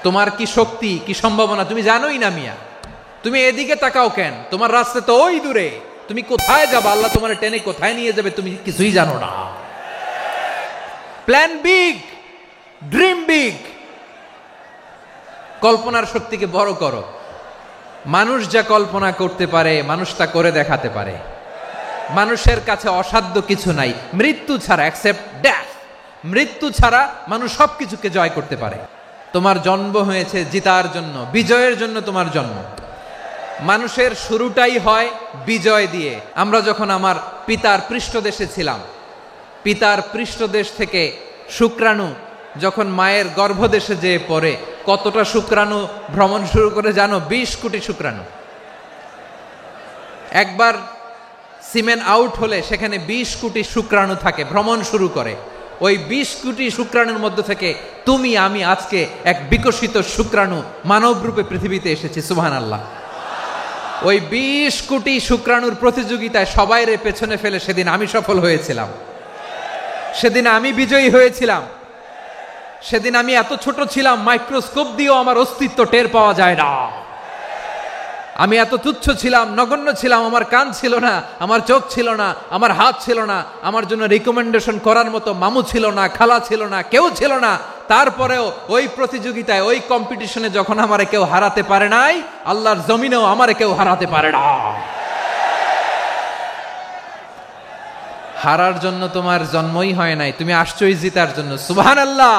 তোমার কি শক্তি, কি সম্ভাবনা তুমি জানোই না মিয়া। তুমি এদিকে তাকাও কেন? তোমার রাস্তা তো ওই দূরে। তুমি কোথায় যাবে, আল্লাহ তোমার টেনে কোথায় নিয়ে যাবে তুমি কিছুই জানো না। Plan big, dream big. কল্পনার শক্তিকে বড় করো। মানুষ যা কল্পনা করতে পারে মানুষ তা করে দেখাতে পারে। মানুষের কাছে অসাধ্য কিছু নাই মৃত্যু ছাড়া, এক্সেপ্ট ডেথ। মৃত্যু ছাড়া মানুষ সবকিছুকে জয় করতে পারে। তোমার জন্ম হয়েছে জিতার জন্য, বিজয়ের জন্য তোমার জন্ম। মানুষের শুরুটাই হয় বিজয় দিয়ে। আমরা যখন আমার পিতার পৃষ্ঠদেশে ছিলাম, পিতার পৃষ্ঠদেশ থেকে শুক্রাণু যখন মায়ের গর্ভদেশে যেয়ে পড়ে, কতটা শুক্রাণু ভ্রমণ শুরু করে জানো? 20 কোটি শুক্রাণু। একবার সিমেন আউট হলে সেখানে 20 কোটি শুক্রাণু থাকে, ভ্রমণ শুরু করে। ওই 20 কোটি শুক্রাণুর মধ্য থেকে তুমি আমি আজকে এক বিকশিত শুক্রাণু মানব রূপে পৃথিবীতে এসেছি। সুবহানাল্লাহ। ওই 20 কোটি শুক্রাণুর প্রতিযোগিতায় সবাইরে পেছনে ফেলে সেদিন আমি সফল হয়েছিলাম, সেদিন আমি বিজয়ী হয়েছিলাম। সেদিন আমি এত ছোট ছিলাম, মাইক্রোস্কোপ দিয়েও আমার অস্তিত্ব টের পাওয়া যায় না। আমি এত তুচ্ছ ছিলাম, নগণ্য ছিলাম। আমার কান ছিল না, আমার চোখ ছিল না, আমার হাত ছিল না, আমার জন্য রিকমেন্ডেশন করার মতো মামু ছিল না, খালা ছিল না, কেউ ছিল না। তারপরেও ওই প্রতিযোগিতায়, ওই কম্পিটিশনে যখন আমারে কেউ হারাতে পারে নাই, আল্লাহর জমিনেও আমারে কেউ হারাতে পারে না। হারার জন্য তোমার জন্মই হয় নাই, তুমি আসছই জিতার জন্য। সুবহানাল্লাহ।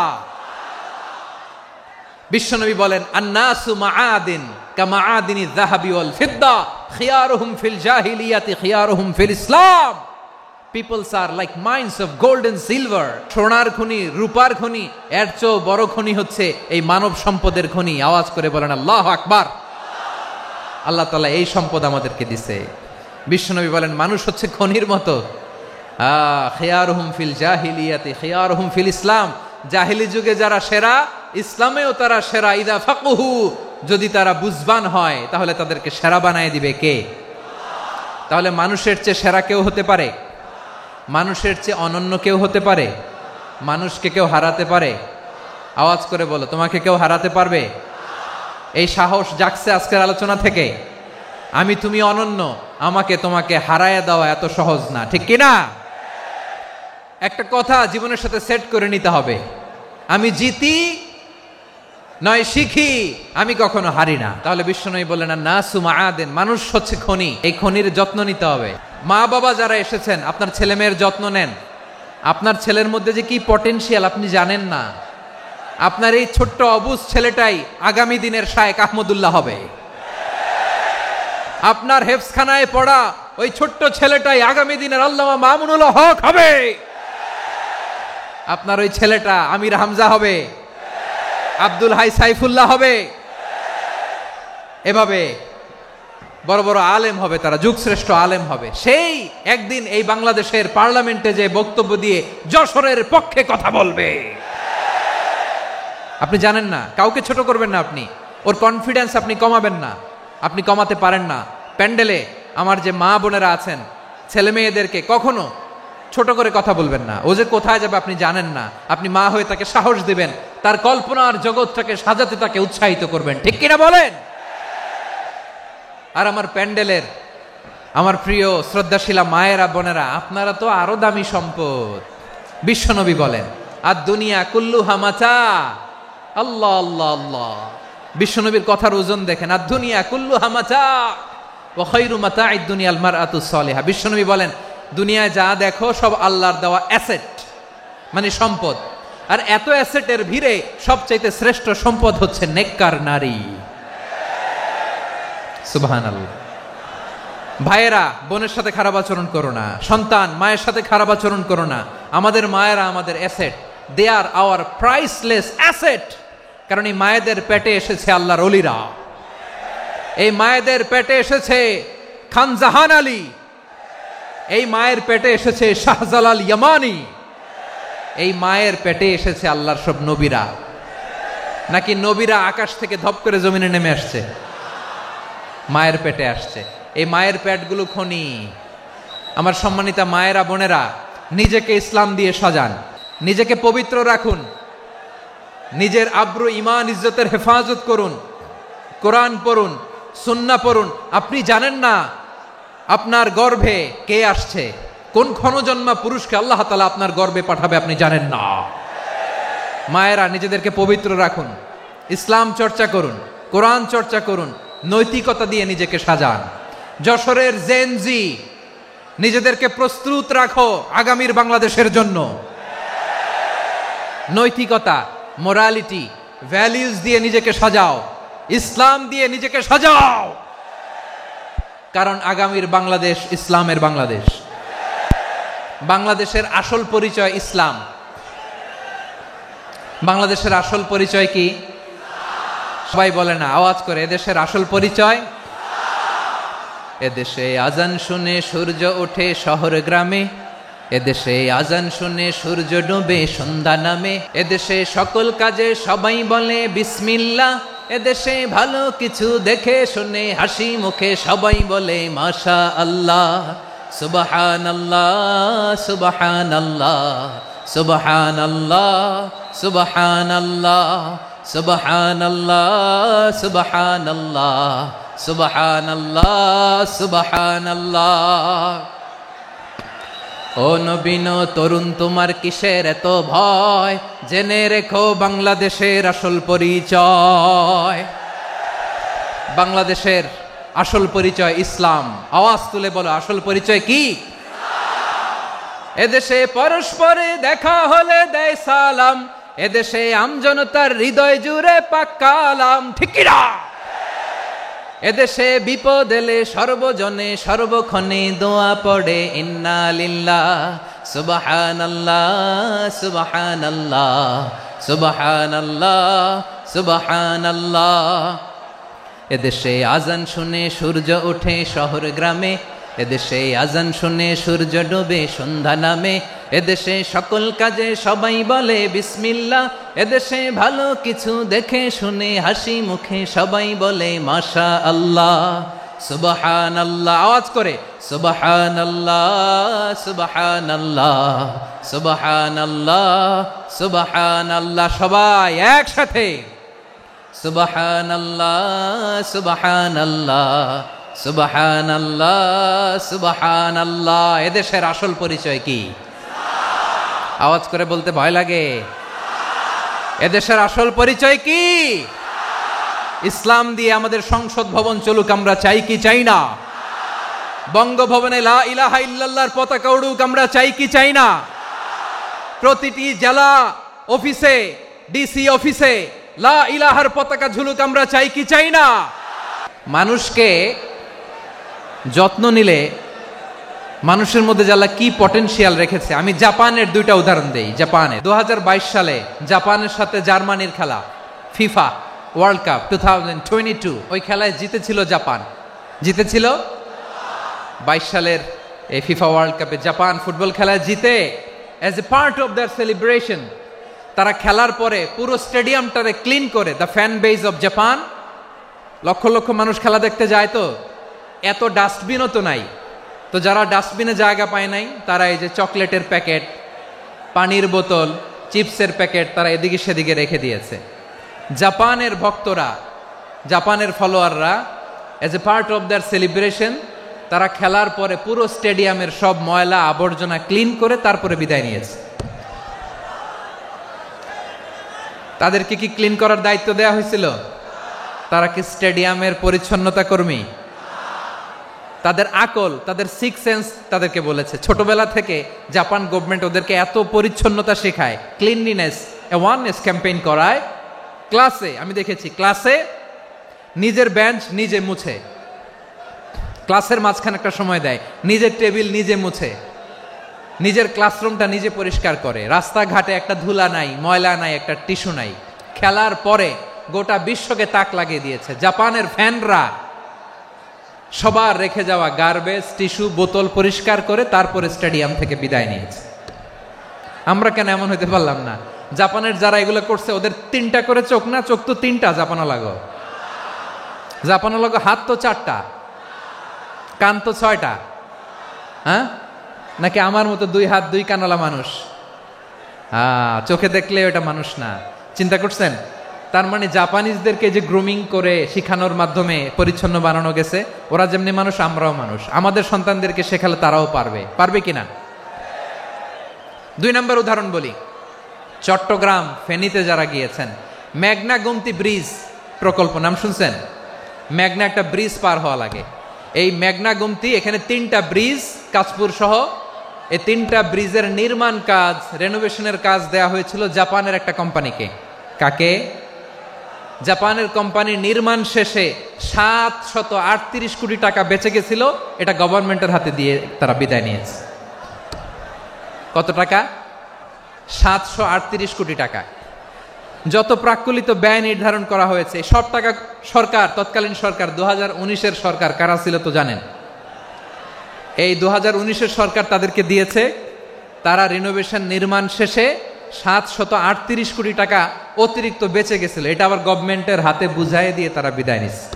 বিশ্বনবী বলেন, আন্নাসু মাআদিন কামাআদিনি যাহাবি ওয়াল ফিদ্দা খিয়ারুহুম ফিল জাহিলিয়াতি খিয়ারুহুম ফিল ইসলাম। Peoples are like mines of gold and silver. সোনার খনি, রূপার খনি, এর চেয়েও বড় খনি হচ্ছে এই মানব সম্পদের খনি। আওয়াজ করে বলেন আল্লাহু আকবার। আল্লাহ তাআলা এই সম্পদ আমাদেরকে দিয়েছে। বিশ্বনবী বলেন, মানুষ হচ্ছে খনির মতো। খিয়ারুহুম ফিল জাহিলিয়াতি খিয়ারুহুম ফিল ইসলাম। জাহিলি যুগে যারা সেরা, ইসলামেও তারা সেরা। ইদা ফাকুহু, যদি তারা বুঝবান হয় তাহলে তাদেরকে সেরা বানায় দিবে কে? তাহলে মানুষের চেয়ে সেরা কেউ হতে পারে? মানুষের চেয়ে অনন্য কেউ হতে পারে? মানুষকে কেউ হারাতে পারে? আওয়াজ করে বলো, তোমাকে কেউ হারাতে পারবে? এই সাহস জাগছে আজকের আলোচনা থেকে। আমি তুমি অনন্য, আমাকে তোমাকে হারায় দেওয়া এত সহজ না, ঠিক কিনা? একটা কথা জীবনের সাথে সেট করে নিতে হবে, আমি জিতি নয় শিখি, আমি কখনো হারি না। তাহলে বিশ্বনবী বললেন, নাসু মাআদিন, মানুষ হচ্ছে খনি। এই খনির যত্ন নিতে হবে। মা বাবা যারা এসেছেন, আপনার ছেলে মেয়ের যত্ন নেন। আপনার ছেলের মধ্যে যে কি পটেনশিয়াল আপনি জানেন না। আপনার এই ছোট্ট অবুজ ছেলেটাই আগামী দিনের শায়েখ আহমদুল্লাহ হবে। আপনার হেফজখানায় পড়া ওই ছোট্ট ছেলেটাই আগামী দিনের আল্লামা মামুনুল হক হবে। আপনার ওই ছেলেটা আমির হামজা হবে, আব্দুল হাই সাইফুল্লাহ হবে। এভাবে বড় বড় আলেম হবে, তারা যুগশ্রেষ্ঠ আলেম হবে। সেই একদিন এই বাংলাদেশের পার্লামেন্টে যে বক্তব্য দিয়ে যশোরের পক্ষে কথা বলবে। আপনি জানেন না, কাউকে ছোট করবেন না আপনি। ওর কনফিডেন্স আপনি কমাবেন না, আপনি কমাতে পারেন না। প্যান্ডেলে আমার যে মা বোনেরা আছেন, ছেলে মেয়েদেরকে কখনো ছোট করে কথা বলবেন না। ও যে কোথায় যাবে আপনি জানেন না। আপনি মা হয়ে তাকে সাহস দিবেন, তার কল্পনার জগৎটাকে সাজাতে তাকে উৎসাহিত করবেন, ঠিক কিনা বলেন? আর আমার প্যান্ডেলের আমার প্রিয় শ্রদ্ধাশীলা মায়েরা বোনেরা, আপনারা তো আরো দামি সম্পদ। বিশ্বনবী বলেন, আর দুনিয়া কুল্লুহা মাতা। আল্লাহ আল্লাহ আল্লাহ। বিশ্বনবীর কথার ওজন দেখেন, আর দুনিয়া কুল্লুহা মাতা ওয়া খায়রু মাতা'আদ দুনিয়াল মারআতুস সালিহা। বিশ্বনবী বলেন, দুনিয়ায় যা দেখো সব আল্লাহর দেওয়া অ্যাসেট, মানে সম্পদ। আর এত অ্যাসেটের ভিড়ে সবচাইতে শ্রেষ্ঠ সম্পদ হচ্ছে নেককার নারী। সুবহানাল্লাহ। ভাইয়েরা বোনের সাথে খারাপ আচরণ করো না, সন্তান মায়ের সাথে খারাপ আচরণ করো না। আমাদের মায়েরা আমাদের asset, they are our priceless asset. কারণ এই মায়েদের পেটে এসেছে আল্লাহর ওলিরা, এই মায়েদের পেটে এসেছে খান জাহান আলী, এই মায়ের পেটে এসেছে শাহজালাল ইয়ামানি, এই মায়ের পেটে এসেছে আল্লাহর সব নবীরা। নাকি নবীরা আকাশ থেকে ধপ করে জমিনে নেমে আসছে? মায়ের পেটে আসছে। এই মায়ের পেটগুলো খনি। আমার সম্মানিতা মায়েরা বোনেরা, নিজেকে ইসলাম দিয়ে সাজান, নিজেকে পবিত্র রাখুন, নিজের আব্রু ঈমান ইজ্জতের হেফাজত করুন, কোরআন পড়ুন, সুন্নাহ পড়ুন। আপনি জানেন না আপনার গর্ভে কে আসছে, কোন ক্ষণজন্মা পুরুষকে আল্লাহ তাআলা আপনার গর্ভে পাঠাবে আপনি জানেন না। মায়েরা নিজেদেরকে পবিত্র রাখুন, ইসলাম চর্চা করুন, কোরআন চর্চা করুন, নৈতিকতা দিয়ে নিজেকে সাজান। যশোরের জেনজি, নিজেদেরকে প্রস্তুত রাখো আগামীর বাংলাদেশের জন্য। নৈতিকতা, মোরালিটি, ভ্যালিউজ দিয়ে নিজেকে সাজাও, ইসলাম দিয়ে নিজেকে সাজাও। কারণ আগামীর বাংলাদেশ ইসলামের বাংলাদেশ। বাংলাদেশের আসল পরিচয় ইসলাম। বাংলাদেশের আসল পরিচয় কি? সবাই বলে না, আওয়াজ করে, এদেশের আসল পরিচয়। এদেশে আজান শুনে সূর্য ওঠে শহর গ্রামে, এদেশে আজান শুনে সূর্য ডুবে সন্ধ্যা নামে, এদেশে সকল কাজে সবাই বলে বিসমিল্লাহ, এদেশে ভালো কিছু দেখে শুনে হাসি মুখে সবাই বলে মাশা আল্লাহ, সুবহানাল্লাহ সুবহানাল্লাহ সুবহানাল্লাহ সুবহানাল্লাহ সুবহানাল্লাহ সুবহানাল্লাহ সুবহানাল্লাহ সুবহানাল্লাহ। ও নবীন তরুণ, তোমার কিসের এত ভয়? জেনে রেখো বাংলাদেশের আসল পরিচয়। বাংলাদেশের আসল পরিচয় ইসলাম। আওয়াজ তুলে বলো, আসল পরিচয় কি? এদেশে পরস্পরে দেখা হলে দেয় সালাম, এদেশে আমজনতার হৃদয় জুড়ে পাক্কা আলাম, ঠিক কি না? এদেশে বিপদ এলে সর্বজনে সর্বক্ষণে দোয়া পড়ে ইন্না লিল্লাহ সুবহানাল্লাহ সুবহানাল্লাহ সুবহানাল্লাহ সুবহানাল্লাহ। এদেশে আজান শুনে সূর্য ওঠে শহর গ্রামে, এদেশে আজান শুনে সূর্য ডুবে সন্ধ্যা নামে, এদেশে সকল কাজে সবাই বলে বিসমিল্লাহ, এদেশে ভালো কিছু দেখে শুনে হাসি মুখে সবাই বলে মাশা আল্লাহ সুবহানাল্লাহ। আওয়াজ করে সুবহানাল্লাহ সুবহানাল্লাহ সুবহানাল্লাহ সুবহানাল্লাহ। সবাই একসাথে সুবহানাল্লাহ সুবহানাল্লাহ সুবহানাল্লাহ সুবহানাল্লাহ। এদেশের আসল পরিচয় কি? আওয়াজ করে বলতে ভয় লাগে। এদেশের আসল পরিচয় কি? ইসলাম দিয়ে আমাদের সংসদ ভবন চলুক, আমরা চাই কি চাই না? বঙ্গভবনে লা ইলাহা ইল্লাল্লাহর পতাকা উড়ুক, আমরা চাই কি চাই না? প্রতিটি জেলা অফিসে, ডিসি অফিসে লা ইলাহার পতাকা ঝুলুক, আমরা চাই কি চাই না? মানুষকে যত্ন নিলে মানুষের মধ্যে যারা কি পটেনশিয়াল রেখেছে। আমি জাপানের দুইটা উদাহরণ দেই। জাপানের 2022 সালে জাপানের সাথে জার্মানির খেলা, ফিফা ওয়ার্ল্ড কাপ 2022, ওই খেলায় জিতেছিল জাপান। জিতেছিল 22 সালের এই ফিফা ওয়ার্ল্ড কাপে জাপান ফুটবল খেলায় জিতে as a part of their celebration তারা খেলার পরে পুরো স্টেডিয়ামটারে ক্লিন করে, the fan base of Japan, লক্ষ লক্ষ মানুষ খেলা দেখতে যায়, তো এত ডাস্টবিনও তো নাই, তো যারা ডাস্টবিনে জায়গা পায় নাই তারা এই যে চকলেটের প্যাকেট, পানির বোতল, চিপসের প্যাকেট তারা এদিকে সেদিকে রেখে দিয়েছে। জাপানের ভক্তরা, জাপানের ফলোয়াররা as a part of their celebration তারা খেলার পরে পুরো স্টেডিয়ামের সব ময়লা আবর্জনা ক্লিন করে তারপরে বিদায় নিয়েছে। তাদেরকে কি ক্লিন করার দায়িত্ব দেওয়া হয়েছিল? তারা কি স্টেডিয়ামের পরিচ্ছন্নতা কর্মী? তাদের আকল, তাদের সিক্স সেন্স তাদেরকে বলেছে। ছোটবেলা থেকে জাপান গভর্নমেন্ট ওদেরকে এত পরিচ্ছন্নতা শেখায়, ক্লিনলিনেস অ্যাওয়ারনেস ক্যাম্পেইন করায়। ক্লাসে আমি দেখেছি, ক্লাসে নিজের বেঞ্চ নিজে মুছে, ক্লাসের মাঝখানে একটা সময় দেয়, নিজের টেবিল নিজে মুছে, নিজের ক্লাসরুমটা নিজে পরিষ্কার করে। রাস্তাঘাটে একটা ধুলা নাই, ময়লা নাই, একটা টিস্যু নাই। খেলার পরে গোটা বিশ্বকে তাক লাগিয়ে দিয়েছে। জাপানের ফ্যানরা সবার রেখে যাওয়া গার্বেজ, টিস্যু, বোতল পরিষ্কার করে তারপরে স্টেডিয়াম থেকে বিদায় নিয়েছে। আমরা কেন এমন হইতে পারলাম না? জাপানের যারা এগুলো করছে ওদের 3টা করে চোখ না? চোখ তো 3টা, জাপানো লাগো। জাপানো লাগো হাত তো 4টা, কান তো 6টা। হ্যাঁ, নাকি আমার মতো 2 হাত 2 কানওয়ালা মানুষ? চোখে দেখলে ওটা মানুষ না। চিন্তা করছেন? তার মানে জাপানিজদেরকে যে গ্রুমিং করে শিখানোর মাধ্যমে পরিচ্ছন্ন বানানো গেছে, ওরা যেমনি মানুষ আমরাও মানুষ। আমাদের সন্তানদেরকে শেখালে তারাও পারবে। পারবে কিনা? 2 নম্বর উদাহরণ বলি। চট্টগ্রাম ফেনীতে যারা গিয়েছেন, মেঘনা গোমতী ব্রিজ প্রকল্প নাম শুনছেন? মেঘনা একটা ব্রিজ পার হওয়া লাগে। এই মেঘনা গোমতী, এখানে 3টা ব্রিজ কাঁচপুর সহ, এই 3টা ব্রিজের নির্মাণ কাজ, রেনোভেশনের কাজ দেয়া হয়েছিল জাপানের একটা কোম্পানিকে। কাকে? জাপানের কোম্পানি নির্মাণ শেষে 738 কোটি টাকা বেঁচে গেছিল, এটা গভর্নমেন্টের হাতে দিয়ে তারা বিদায় নিয়েছে। কত টাকা? 738 কোটি টাকা। যত প্রাক্কলিত ব্যয় নির্ধারণ করা হয়েছে সব টাকা সরকার, তৎকালীন সরকার 2019-এর সরকার, কারা ছিল তো জানেন? এই 2019-এর সরকার তাদেরকে দিয়েছে। তারা রিনোভেশন নির্মাণ শেষে 738 কোটি টাকা অতিরিক্ত বেঁচে গেছিল, এটা আবার গভর্নমেন্টের হাতে বুঝাই দিয়ে তারা বিদায় নিচ্ছে।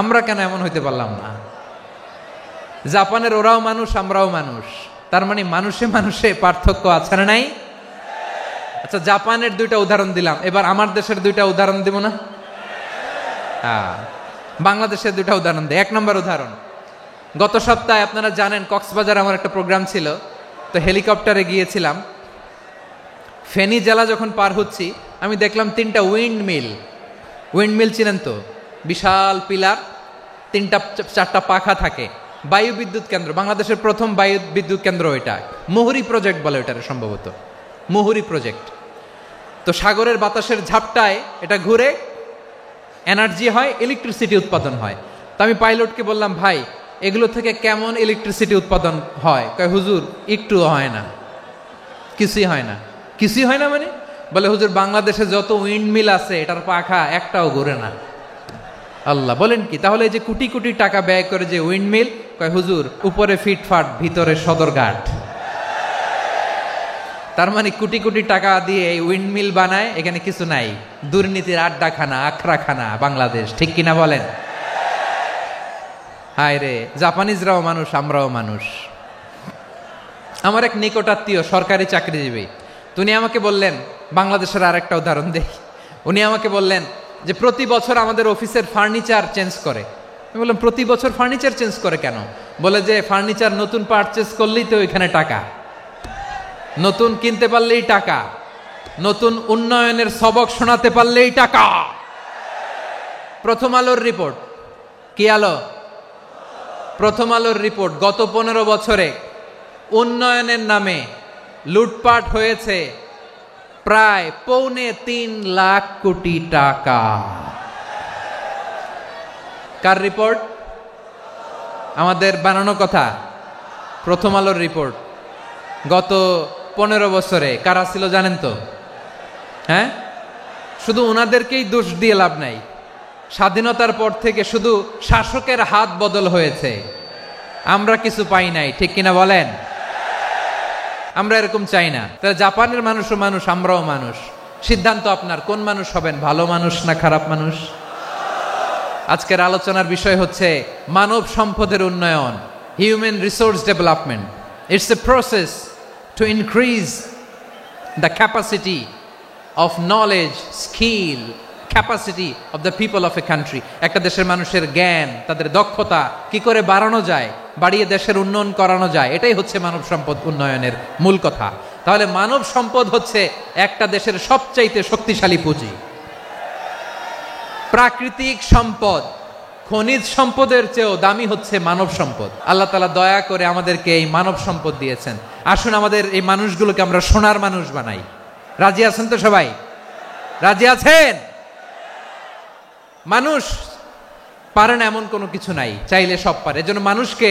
আমরা কেন এমন হইতে পারলাম না? জাপানের ওরাও মানুষ, আমরাও মানুষ, তার মানে মানুষে মানুষে পার্থক্য আছে না নাই? আচ্ছা, জাপানের দুইটা উদাহরণ দিলাম, এবার আমার দেশের দুইটা উদাহরণ দিব না? বাংলাদেশের দুইটা উদাহরণ দেয়। 1 নম্বর উদাহরণ, গত সপ্তাহে আপনারা জানেন কক্সবাজার আমার একটা প্রোগ্রাম ছিল, তো হেলিকপ্টারে গিয়েছিলাম। ফেনী জেলা যখন পার হচ্ছি আমি দেখলাম 3টা উইন্ডমিল চিনেন তো? বিশাল পিলার, 3টা-4টা পাখা থাকে, বায়ু বিদ্যুৎ কেন্দ্র, বাংলাদেশের প্রথম বায়ু বিদ্যুৎ কেন্দ্র এটা। মুহুরী প্রজেক্ট বলে ওটারে, সম্ভবত মুহুরী প্রজেক্ট। তো সাগরের বাতাসের ঝাপটায় এটা ঘুরে এনার্জি হয়, ইলেকট্রিসিটি উৎপাদন হয়। তো আমি পাইলটকে বললাম, ভাই এগুলো থেকে কেমন ইলেকট্রিসিটি উৎপাদন হয়? কয়, হুজুর একটুও হয় না, কিছুই হয় না। কিছুই হয় না মানে? বলে, হুজুর বাংলাদেশে যত উইন্ডমিল আছে এটার পাখা একটাও ঘুরে না। আল্লাহ, বলেন কি? তাহলে এই যে কোটি কোটি টাকা ব্যয় করে যে উইন্ডমিল, কয় হুজুর উপরে ফিটফাট, ভিতরে সদরঘাট। তার মানে কোটি কোটি টাকা দিয়ে এই উইন্ডমিল বানায়, এখানে কিছু নাই, দুর্নীতির আড্ডাখানা, আখড়াখানা বাংলাদেশ, ঠিক কিনা বলেন? হায় রে, জাপানিজরাও মানুষ, আমরাও মানুষ। আমার এক নিকটাত্মীয় সরকারি চাকরিজীবী, উনি আমাকে বললেন, বাংলাদেশের আর একটা উদাহরণ দেই। উনি আমাকে বললেন যে প্রতি বছর আমাদের অফিসের ফার্নিচার চেঞ্জ করে। আমি বললাম, প্রতি বছর ফার্নিচার চেঞ্জ করে কেন? বলে যে ফার্নিচার নতুন পারচেজ করলেই তো ওইখানে টাকা, নতুন কিনতে পারলেই টাকা, নতুন উন্নয়নের সবক শোনাতে পারলেই টাকা। প্রথম আলোর রিপোর্ট, কি আলো? প্রথম আলোর রিপোর্ট, গত 15 বছরে উন্নয়নের নামে লুটপাট হয়েছে প্রায় 3.25 লাখ কোটি টাকা। কার রিপোর্ট? আমাদের বানানো কথা, প্রথম আলোর রিপোর্ট। গত 15 বছরে কারা ছিল জানেন তো? হ্যাঁ, শুধু ওনাদেরকেই দোষ দিয়ে লাভ নাই। স্বাধীনতার পর থেকে শুধু শাসকের হাত বদল হয়েছে, আমরা কিছু পাই নাই, ঠিক কিনা বলেন? আমরা এরকম চাই না। তাহলে জাপানের মানুষও মানুষ, আমরাও মানুষ। সিদ্ধান্ত আপনার, কোন মানুষ হবেন, ভালো মানুষ না খারাপ মানুষ? আজকের আলোচনার বিষয় হচ্ছে মানব সম্পদের উন্নয়ন, human resource development. It's a process to increase the capacity of knowledge, skill, capacity of the people of a country. একটা দেশের মানুষের জ্ঞান, তাদের দক্ষতা কি করে বাড়ানো যায়, বাড়িয়ে দেশের উন্নয়ন করানো যায়, এটাই হচ্ছে মানব সম্পদ উন্নয়নের মূল কথা। তাহলে মানব সম্পদ হচ্ছে একটা দেশের সবচাইতে শক্তিশালী পুঁজি। প্রাকৃতিক সম্পদ, খনিজ সম্পদের চেয়েও দামি হচ্ছে মানব সম্পদ। আল্লাহ তাআলা দয়া করে আমাদেরকে এই মানব সম্পদ দিয়েছেন। আসুন আমাদের এই মানুষগুলোকে আমরা সোনার মানুষ বানাই। রাজি আছেন তো সবাই? রাজি আছেন? মানুষ পারে না এমন কোনো কিছু নাই, চাইলে সব পারে। এজন্য মানুষকে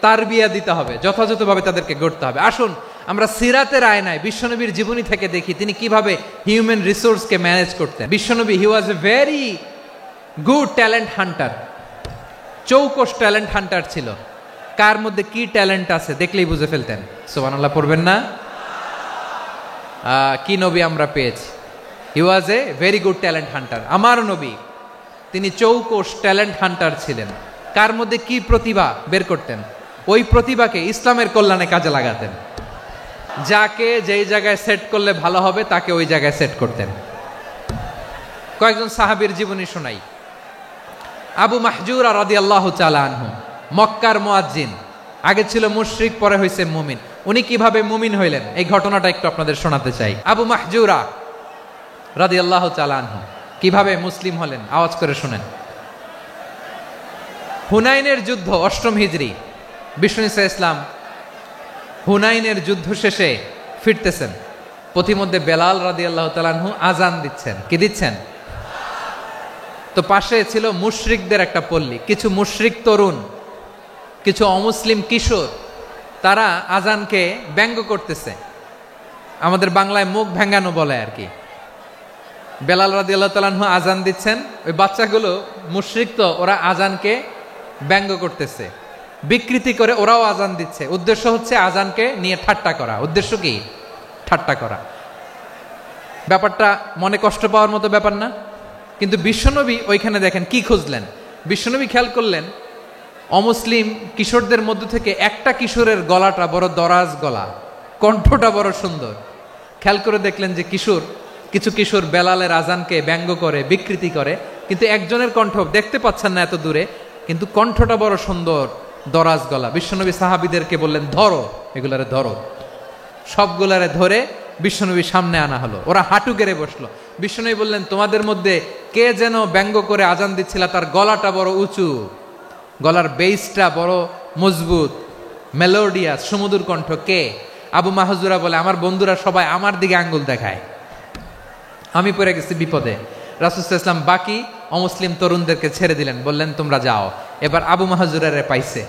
তারবিয়া দিতে হবে, যথাযথভাবে তাদেরকে গড়তে হবে। আসুন আমরা সিরাতের আয়নায় বিশ্বনবীর জীবনী থেকে দেখি তিনি কিভাবে হিউম্যান রিসোর্সকে ম্যানেজ করতেন। বিশ্বনবী, he was a very good talent hunter, চৌকস ট্যালেন্ট হান্টার ছিল। কার মধ্যে কি ট্যালেন্ট আছে দেখলেই বুঝে ফেলতেন। সুবহানাল্লাহ পড়বেন না? কি নবী আমরা পেয়েছি! He was a very good talent hunter. আমার নবী তিনি চৌকস ট্যালেন্ট হান্টার ছিলেন। কার মধ্যে কি প্রতিভা বের করতেন, ওই প্রতিভাকে ইসলামের কল্যাণে কাজে লাগাতেন। যাকে যেই জায়গায় সেট করলে ভালো হবে তাকে ওই জায়গায় সেট করতেন। কয়েকজন সাহাবীর জীবনী শোনাই। আবু মাহজুরা রাদিয়াল্লাহু তাআলা আনহু, মক্কার মুয়াজ্জিন, আগে ছিল মুশরিক, পরে হয়েছে মুমিন। উনি কিভাবে মুমিন হইলেন এই ঘটনাটা একটু আপনাদের শোনাতে চাই। আবু মাহজুরা রাদিয়াল্লাহু তাআলা আনহু কিভাবে মুসলিম হলেন, আওয়াজ করে শুনেন। হুনাইনের যুদ্ধ, 8ম হিজরি, বিষ্ণু ঈসা ইসলাম হুনাইনের যুদ্ধ শেষে ফিরতেছেন। পথিমধ্যে বেলাল রাদিয়াল্লাহু তাআলা আনহু আজান দিচ্ছেন। কি দিচ্ছেন? তো পাশে ছিল মুশরিকদের একটা পল্লী, কিছু মুশরিক তরুণ, কিছু অমুসলিম কিশোর, তারা আজানকে ব্যঙ্গ করতেছে। আমাদের বাংলায় মুখ ভেঙ্গানো বলে আর কি। বেলাল রাদিয়াল্লাহু তাআলা আনহু আজান দিচ্ছেন, ওই বাচ্চাগুলো মুশরিক, তো ওরা আজানকে ব্যঙ্গ করতেছে, বিকৃতি করে ওরাও আজান দিচ্ছে। উদ্দেশ্য হচ্ছে আজানকে নিয়ে ঠাট্টা করা। উদ্দেশ্য কি? ঠাট্টা করা। ব্যাপারটা মনে কষ্ট পাওয়ার মতো ব্যাপার না? কিন্তু বিশ্বনবী ওইখানে দেখেন কি খুঁজলেন। বিশ্বনবী খেয়াল করলেন অমুসলিম কিশোরদের মধ্য থেকে একটা কিশোরের গলাটা বড় দরাজ গলা, কণ্ঠটা বড় সুন্দর। খেয়াল করে দেখলেন যে কিছু কিশোর বেলালের আজানকে ব্যঙ্গ করে, বিকৃতি করে, কিন্তু একজনের কণ্ঠ দেখতে পাচ্ছেন না এত দূরে, কিন্তু কণ্ঠটা বড় সুন্দর, দরাজ গলা। বিশ্বনবী সাহাবীদেরকে বললেন, ধরো এগুলারে, ধরো। সবগুলারে ধরে বিশ্বনবী সামনে আনা হলো। ওরা হাঁটু গেড়ে বসলো। বিশ্বনবী বললেন, তোমাদের মধ্যে কে যেন ব্যঙ্গ করে আজান দিচ্ছিল, তার গলাটা বড় উঁচু, গলার বেসটা বড় মজবুত, মেলোডিয়াস, সুমধুর কণ্ঠ। কে? আবু মাহজুরা বলে, আমার বন্ধুরা সবাই আমার দিকে আঙ্গুল দেখায়, আমি পড়ে গেছি বিপদে। রাসূল সাল্লাল্লাহু আলাইহি ওয়াসাল্লাম বাকি অমুসলিম তরুণদেরকে ছেড়ে দিলেন, বললেন তোমরা যাও। এবার আবু মাহজুরারে পাইছে।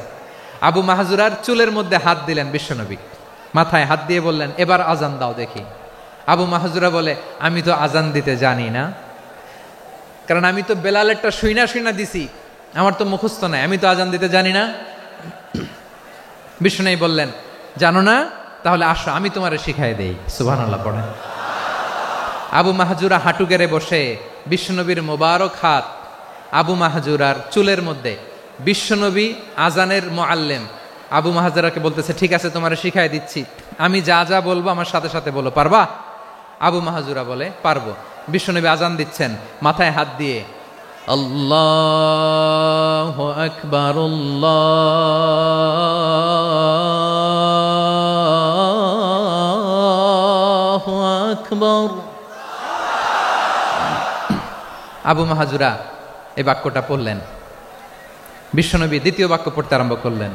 আবু মাহজুরার চুলের মধ্যে হাত দিলেন বিশ্বনবী, মাথায় হাত দিয়ে বললেন, এবার আজান দাও দেখি। আবু মাহজুরা বলে, আমি তো আজান দিতে জানি না, কারণ আমি তো বেলালেরটা শুইনা দিছি, আমার তো মুখস্থ নাই, আমি তো আজান দিতে জানি না। বিশ্বনবী বললেন, জানো না? তাহলে আসো, আমি তোমারে শিখাই দেই। সুবহানাল্লাহ পড়েন। আবু মাহজুরা হাঁটু গেড়ে বসে, বিশ্বনবীর মোবারক হাত আবু মাহজুরার চুলের মধ্যে। বিশ্বনবী আজানের মুআল্লিম আবু মাহজুরাকে বলতেছে, ঠিক আছে তোমারে শিখাই দিচ্ছি, আমি যা যা বলবো আমার সাথে সাথে বলো, পারবা? আবু মাহজুরা বলে, পারবো। বিশ্বনবী আজান দিচ্ছেন, মাথায় হাত দিয়ে আল্লাহু আকবার, আল্লাহু আকবার। আবু মাহজুরা এই বাক্যটা পড়লেন। বিশ্বনবী দ্বিতীয় বাক্য পড়তে আরম্ভ করলেন,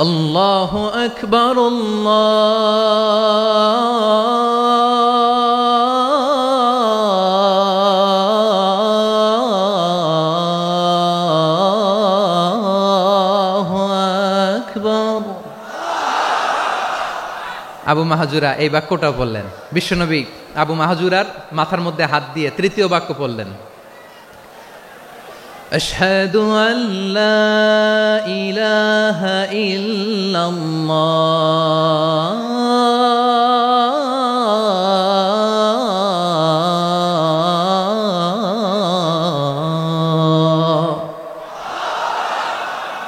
আল্লাহু আকবার, আল্লাহু আকবার। আবু মাহজুরা এই বাক্যটাও বললেন। বিশ্বনবী আবু মাহজুরার মাথার মধ্যে হাত দিয়ে তৃতীয় বাক্য পড়লেন, আশহাদু আল্লা ইলাহা ইল্লাল্লাহ।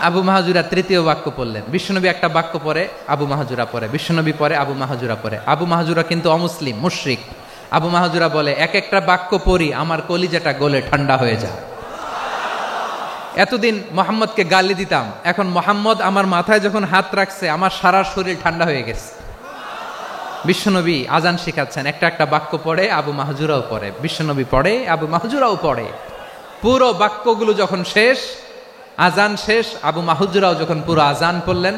আবু মাহজুরা তৃতীয় বাক্য পড়লেন। বিশ্বনবী একটা বাক্য পরে আবু মাহজুরা পরে, বিশ্বনবী পরে আবু মাহজুরা পরে। আবু মাহজুরা কিন্তু অমুসলিম, মুশরিক। আবু মাহজুরা বলে, এক একটা বাক্য পড়ি আমার কলিজাটা গলে ঠান্ডা হয়ে যায়। এতদিন মোহাম্মদকে গালি দিতাম, এখন মোহাম্মদ আমার মাথায় যখন হাত রাখছে আমার সারা শরীর ঠান্ডা হয়ে গেছে। বিশ্বনবী আজান শিখাচ্ছেন, একটা একটা বাক্য পড়ে আবু মাহজুরাও পড়ে, বিশ্বনবী পড়ে, আবু মাহজুরাও পড়ে। পুরো বাক্যগুলো যখন শেষ, আজান শেষ, আবু মাহজুরাও যখন পুরো আজান পড়লেন,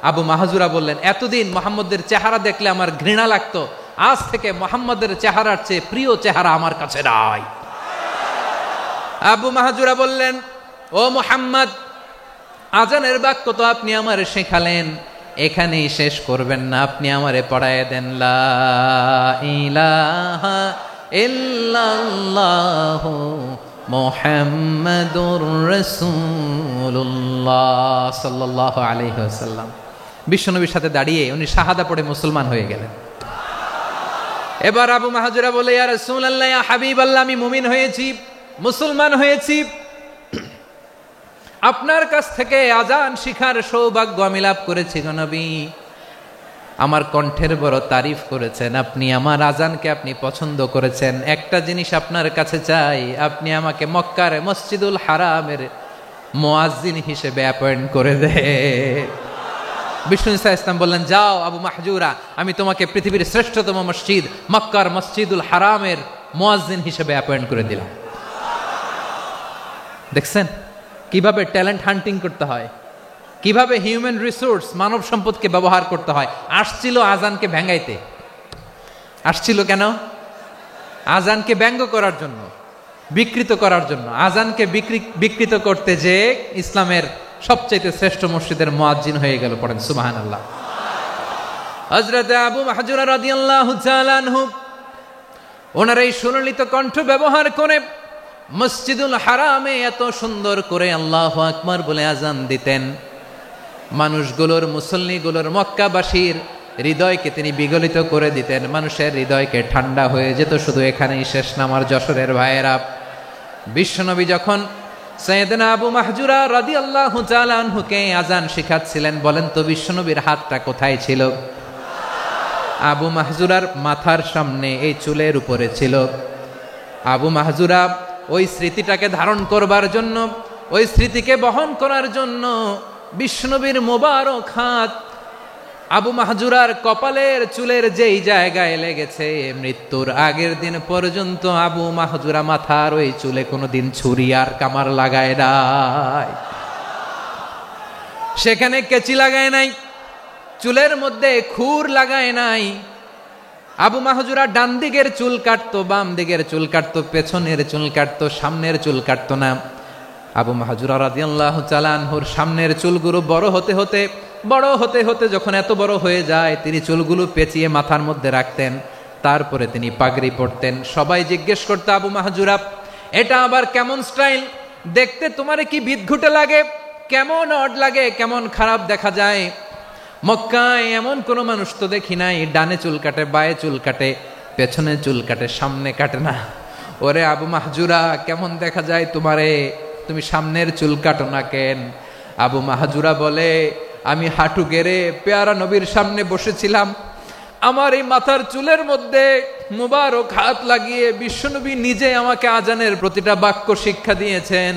আবু মাহজুরা বললেন, এতদিন মোহাম্মদের চেহারা দেখলে আমার ঘৃণা লাগতো, আজ থেকে মোহাম্মদের চেহারার চেয়ে প্রিয় চেহারা আমার কাছে নাই। আবু মাহজুরা বললেন, ও মুহাম্মদ, আজানের বাক্য তো আপনি আমারে শেখালেন, এখানেই শেষ করবেন না, আপনি আমারে পড়ায় দেন, লা ইলাহা ইল্লাল্লাহু মুহাম্মাদুর রাসূলুল্লাহ সাল্লাল্লাহু আলাইহি ওয়াসাল্লাম। বিশ্বনবীর সাথে দাঁড়িয়ে উনি শাহাদা পড়ে মুসলমান হয়ে গেলেন। এবার আবু মাহজুরা বলে, ইয়া রাসূলুল্লাহ, ইয়া হাবিবাল্লাহ, আমি মুমিন হয়েছি, মুসলমান হয়েছি, আপনার কাছ থেকে আজান শিখার সৌভাগ্য আমি লাভ করেছি গো নবী। আমার কণ্ঠের বড় তারিফ করেছেন আপনি, আমার আজানকে আপনি পছন্দ করেছেন। একটা জিনিস আপনার কাছে চাই, আপনি আমাকে মক্কার মসজিদুল হারামের মুয়াজ্জিন হিসেবে অ্যাপয়েন্ট করে দে। বিষ্ণু ইসলাম বললেন, যাও আবু মাহজুরা, আমি তোমাকে পৃথিবীর শ্রেষ্ঠতম মসজিদ মক্কার মসজিদুল হারামের মুয়াজ্জিন হিসেবে অ্যাপয়েন্ট করে দিলাম। দেখছেন কিভাবে ট্যালেন্ট হান্টিং করতে হয়, কিভাবে হিউম্যান রিসোর্স মানব সম্পদকে ব্যবহার করতে হয়। আসছিল আজানকে ভেঙ্গাইতে, আসছিল কেন? আজানকে ব্যঙ্গ করার জন্য। বিকৃত করার জন্য, আজানকে বিকৃত করতে যে ইসলামের সবচেয়ে শ্রেষ্ঠ মসজিদের মুয়াজ্জিন হয়ে গেল। পড়েন সুবহানাল্লাহ। হযরত আবু মাহজুরা রাদিয়াল্লাহু তাআলা আনহু ওনার এই সুললিত কণ্ঠ ব্যবহার করে মসজিদুল হারামে এত সুন্দর করে আল্লাহু আকবার বলে আজান দিতেন, মানুষগুলোর, মুসল্লিগুলোর, মক্কাবাসীর হৃদয়কে তিনি বিগলিত করে দিতেন। মানুষের হৃদয়কে ঠান্ডা হয়ে যেত। শুধু এখানেই শেষ না আমার যশোরের ভাইয়েরা, বিশ্বনবী যখন সাইয়েদনা আবু মাহজুরা রাদিয়াল্লাহু তাআলা আনহুকে আজান শিখাচ্ছিলেন, বলেন তো বিশ্বনবীর হাতটা কোথায় ছিল? আবু মাহজুরার মাথার সামনে, এই চুলের উপরে ছিল। আবু মাহজুরা ওই স্মৃতিটাকে ধারণ করবার জন্য, ওই স্মৃতিকে বহন করার জন্য বিশ্বনবীর মোবারক হাত আবু মাহজুরার কপালের চুলের যেই জায়গায় লেগেছে, মৃত্যুর আগের দিন পর্যন্ত আবু মাহজুরা মাথার ওই চুলে কোনোদিন ছুরি আর কামার লাগায় নাই, সেখানে কেচি লাগায় নাই, চুলের মধ্যে খুর লাগায় নাই। আবু মাহজুরা ডান দিকের চুল কাটতো, বাম দিকের চুল কাটতো, পেছনের চুল কাটতো, সামনের চুল কাটতো না। আবু মাহজুরা রাদিয়াল্লাহু তাআলা আনহুর সামনের চুলগুলো বড় হতে হতে যখন এত বড় হয়ে যায়, তিনি চুলগুলো পেঁচিয়ে মাথার মধ্যে রাখতেন, তারপরে তিনি পাগড়ি পরতেন। সবাই জিজ্ঞেস করতো, আবু মাহজুরা এটা আবার কেমন স্টাইল? দেখতে তোমারে কি বিদঘুটে লাগে? কেমন অড লাগে? কেমন খারাপ দেখা যায়? মক্কায় এমন কোন মানুষ তো দেখি নাই ডানে চুল কাটে, বায়ে চুল কাটে, পেছনে চুল কাটে, সামনে কাটে না। ওরে আবু মাহজুরা, কেমন দেখা যায় তোমারে? তুমি সামনের চুল কাটো না কেন? আবু মাহজুরা বলে, আমি হাঁটু গেড়ে পেয়ারা নবীর সামনে বসেছিলাম, আমার এই মাথার চুলের মধ্যে মুবারক হাত লাগিয়ে বিশ্বনবী নিজে আমাকে আজানের প্রতিটা বাক্য শিক্ষা দিয়েছেন।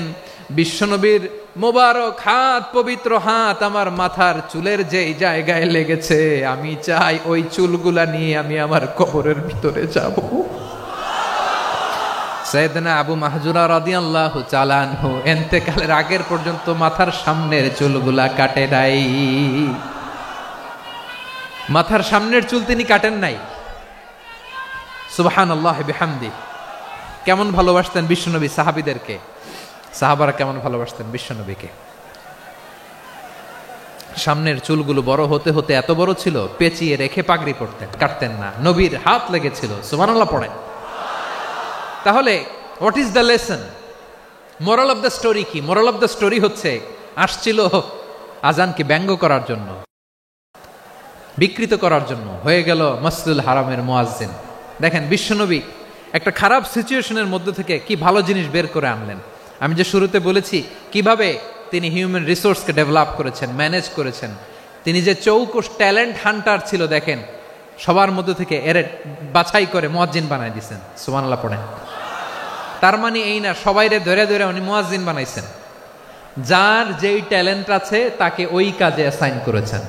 বিশ্বনবীর মোবারক হাত, পবিত্র হাত আমার মাথার চুলের যেই জায়গায় লেগেছে, আমি চাই ওই চুলগুলা নিয়ে আমি আমার কবরের ভিতরে যাব। সাইয়েদনা আবু মাহজুরা রাদিয়াল্লাহু তাআলা আনহু ইন্তেকালের আগের পর্যন্ত মাথার সামনের চুলগুলা কাটে নাই। মাথার সামনের চুল তিনি কাটেন নাই। সুবহানাল্লাহ বিহামদি। কেমন ভালোবাসতেন বিশ্বনবী সাহাবীদেরকে, সাহাবারা কেমন ভালোবাসতেন বিশ্বনবীকে। সামনের চুলগুলো বড় হতে হতে এত বড় ছিল, পেঁচিয়ে রেখে পাগড়ি পরতেন, কাটতেন না। নবীর হাত লেগেছিল। সুবহানাল্লাহ পড়েন। তাহলে what is the lesson? Moral of the story কি? মোরাল অফ দ্য স্টোরি হচ্ছে, আসছিল আজানকে ব্যঙ্গ করার জন্য, বিকৃত করার জন্য, হয়ে গেল মসজিদুল হারামের মুয়াজ্জিন। দেখেন বিশ্বনবী একটা খারাপ সিচুয়েশনের মধ্যে থেকে কি ভালো জিনিস বের করে আনলেন। আমি যে শুরুতে বলেছি কিভাবে তিনি হিউম্যান রিসোর্সকে ডেভেলপ করেছেন, ম্যানেজ করেছেন। তিনি যে চৌকস ট্যালেন্ট হান্টার ছিল, দেখেন সবার মধ্যে থেকে এর বাছাই করে মুয়াজ্জিন বানাই দিয়েছেন। সুবহানাল্লাহ পড়েন। তার মানে এই না সবাইরে ধরে ধরে উনি মুয়াজ্জিন বানাইছেন। যার যেই ট্যালেন্ট আছে তাকে ওই কাজে অ্যাসাইন করেছেন।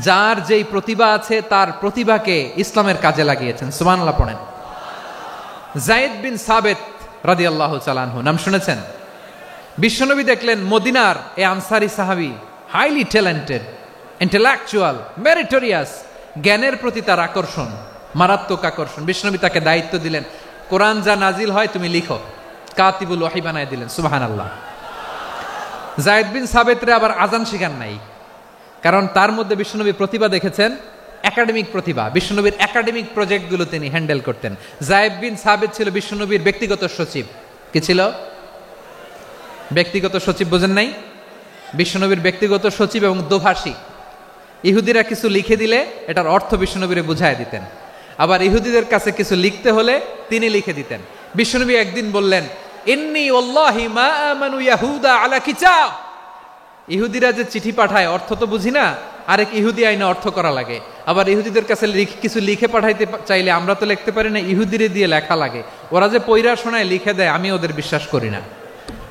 যার যেই প্রতিভা আছে তার প্রতিভাকে ইসলামের কাজে লাগিয়েছেন। সুবহানাল্লাহ পড়েন। যায়েদ বিন সাবিত রাদিয়াল্লাহু তাআলা আনহু নাম শুনেছেন? বিশ্বনবী দেখলেন মদিনার এই আনসারী সাহাবী হাইলি ট্যালেন্টেড, ইন্টেলেকচুয়াল, মেরিটোরিয়াস, জ্ঞানের প্রতি তার আকর্ষণ, মারাত্মক আকর্ষণ। বিশ্বনবী তাকে দায়িত্ব দিলেন, কোরআন যা নাজিল হয় তুমি লিখো, কাতিবুল ওয়াহি বানায় দিলেন। সুবহানাল্লাহ। যায়েদ বিন সাবিতরে আবার আজান শিখান নাই, কারণ তার মধ্যে বিশ্বনবী প্রতিভা দেখেছেন, একাডেমিক প্রতিভা। বিশ্বনবীর একাডেমিক প্রজেক্টগুলো তিনি হ্যান্ডেল করতেন। যায়েদ বিন সাবিত ছিল বিশ্বনবীর ব্যক্তিগত সচিব। কি ছিল? ব্যক্তিগত সচিব। বোঝেন নাই? বিশ্বনবীর ব্যক্তিগত সচিব এবং দোভাষী। ইহুদিরা কিছু লিখে দিলে এটার অর্থ বিশ্বনবীরে বুঝায় দিতেন, আবার ইহুদিদের কাছে কিছু লিখতে হলে তিনি লিখে দিতেন। বিশ্বনবী একদিন বললেন, ইন্নী ওয়াল্লাহি মা আমানু ইয়াহুদা আলা কিতাব। ইহুদিরা যে চিঠি পাঠায় অর্থ তো বুঝি না, আরেক ইহুদি আইনে অর্থ করা লাগে। আবার ইহুদিদের কাছে কিছু লিখে পাঠাইতে চাইলে আমরা তো লিখতে পারি না, ইহুদিরে দিয়ে লেখা লাগে। ওরা যে পয়রা শোনায় লিখে দেয়, আমি ওদের বিশ্বাস করি না।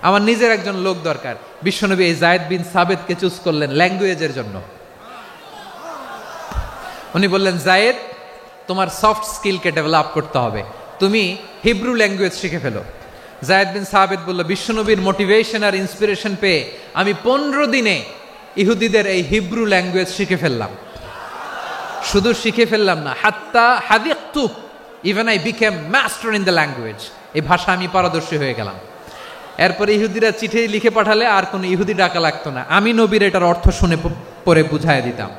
আমার নিজের একজন লোক দরকার। বিশ্বনবী এই যায়েদ বিন সাবিতকে চুজ করলেন ল্যাঙ্গুয়েজের জন্য। উনি বললেন, যায়েদ তোমার সফট স্কিলকে ডেভেলপ করতে হবে, তুমি হিব্রু ল্যাঙ্গুয়েজ শিখে ফেলো। যায়েদ বিন সাবিত বলল, বিশ্বনবীর মোটিভেশন আর ইন্সপিরেশন পেয়ে আমি 15 দিনে ইহুদিদের এই হিব্রু ল্যাঙ্গুয়েজ শিখে ফেললাম। শুধু শিখে ফেললাম না, হাত্তা হাদিকতু, even I became master in the language. এই ভাষা আমি পারদর্শী হয়ে গেলাম। এরপরে ইহুদিরা চিঠি লিখে পাঠালে আর কোনো ইহুদি ডাকা লাগতো না, আমি নবীর এটার অর্থ শুনে পরে বুঝাই দিতাম।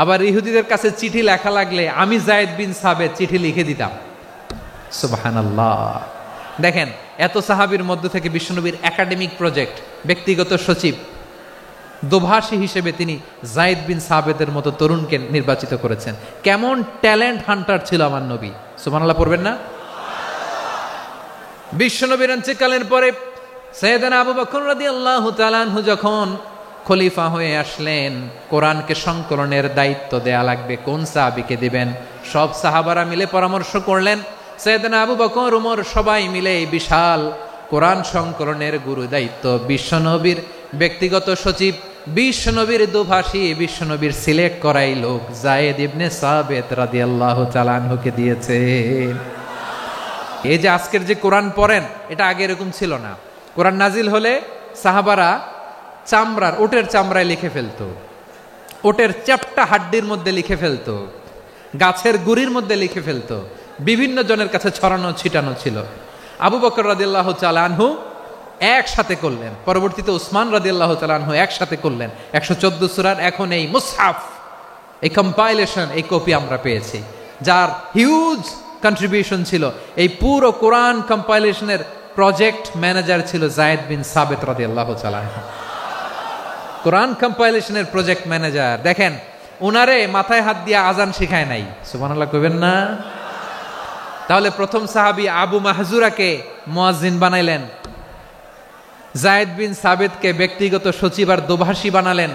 আবার ইহুদিদের কাছে চিঠি লেখা লাগলে আমি যায়েদ বিন সাবেত চিঠি লিখে দিতাম। সুবহানাল্লাহ। দেখেন, এত সাহাবীর মধ্য থেকে বিশ্বনবীর একাডেমিক প্রজেক্ট, ব্যক্তিগত সচিব, দোভাষী হিসেবে তিনি যায়েদ বিন সাবেতের মতো তরুণকে নির্বাচিত করেছেন। কেমন ট্যালেন্ট হান্টার ছিল আমার নবী! সুবহানাল্লাহ পড়বেন না? বিশ্বনবীর ইন্তেকালের পরে সাইয়েদনা আবু বকর রাদিয়াল্লাহু তাআলা আনহু যখন খলিফা হয়ে আসলেন, কোরআনকে সংকলনের দায়িত্ব দেয়া লাগবে, কোন সাহাবীকে দিবেন? সব সাহাবারা মিলে পরামর্শ করলেন। সাইয়েদনা আবু বকর, ওমর সবাই মিলে এই বিশাল কোরআন সংকলনের গুরু দায়িত্ব বিশ্বনবীর ব্যক্তিগত সচিব, বিশ্বনবীর দোভাষী, বিশ্বনবীর সিলেক্ট করাই লোক যায়েদ ইবনে সাবেত রাদিয়াল্লাহু তাআলা আনহুকে দিয়েছে। এই যে আজকের যে কোরআন পড়েন, এটা আগে এরকম ছিল না। কোরআন নাজিল হলে সাহাবারা চামড়ার, ওটের চামড়ায় লিখে ফেলতো, ওটের চ্যাপ্টা হাড্ডির মধ্যে লিখে ফেলতো, গাছের গুড়ির মধ্যে লিখে ফেলতো, বিভিন্ন জনের কাছে ছড়ানো ছিটানো ছিল। আবু বকর রাদিয়াল্লাহু তাআলা আনহু একসাথে করলেন, পরবর্তীতে উসমান রাদিয়াল্লাহু তাআলা আনহু একসাথে করলেন। 114 সূরার এখন এই মুসহাফ, এই কম্পাইলেশন, এই কপি আমরা পেয়েছি, যার হিউজ কন্ট্রিবিউশন ছিল। এই পুরো কোরআন কম্পাইলেশনের প্রজেক্ট ম্যানেজার ছিল যায়েদ বিন সাবেত রাদিয়াল্লাহু তাআলা আনহু। কোরআন কম্পাইলেশনের প্রজেক্ট ম্যানেজার। দেখেন, উনারে মাথায় হাত দিয়ে আজান শিখায় নাই। সুবহানাল্লাহ কইবেন না? তাহলে প্রথম সাহাবী আবু মাহজুরাকে মুয়াজ্জিন বানাইলেন, যায়েদ বিন সাবেতকে ব্যক্তিগত সচিব আর দোভাষী বানালেন,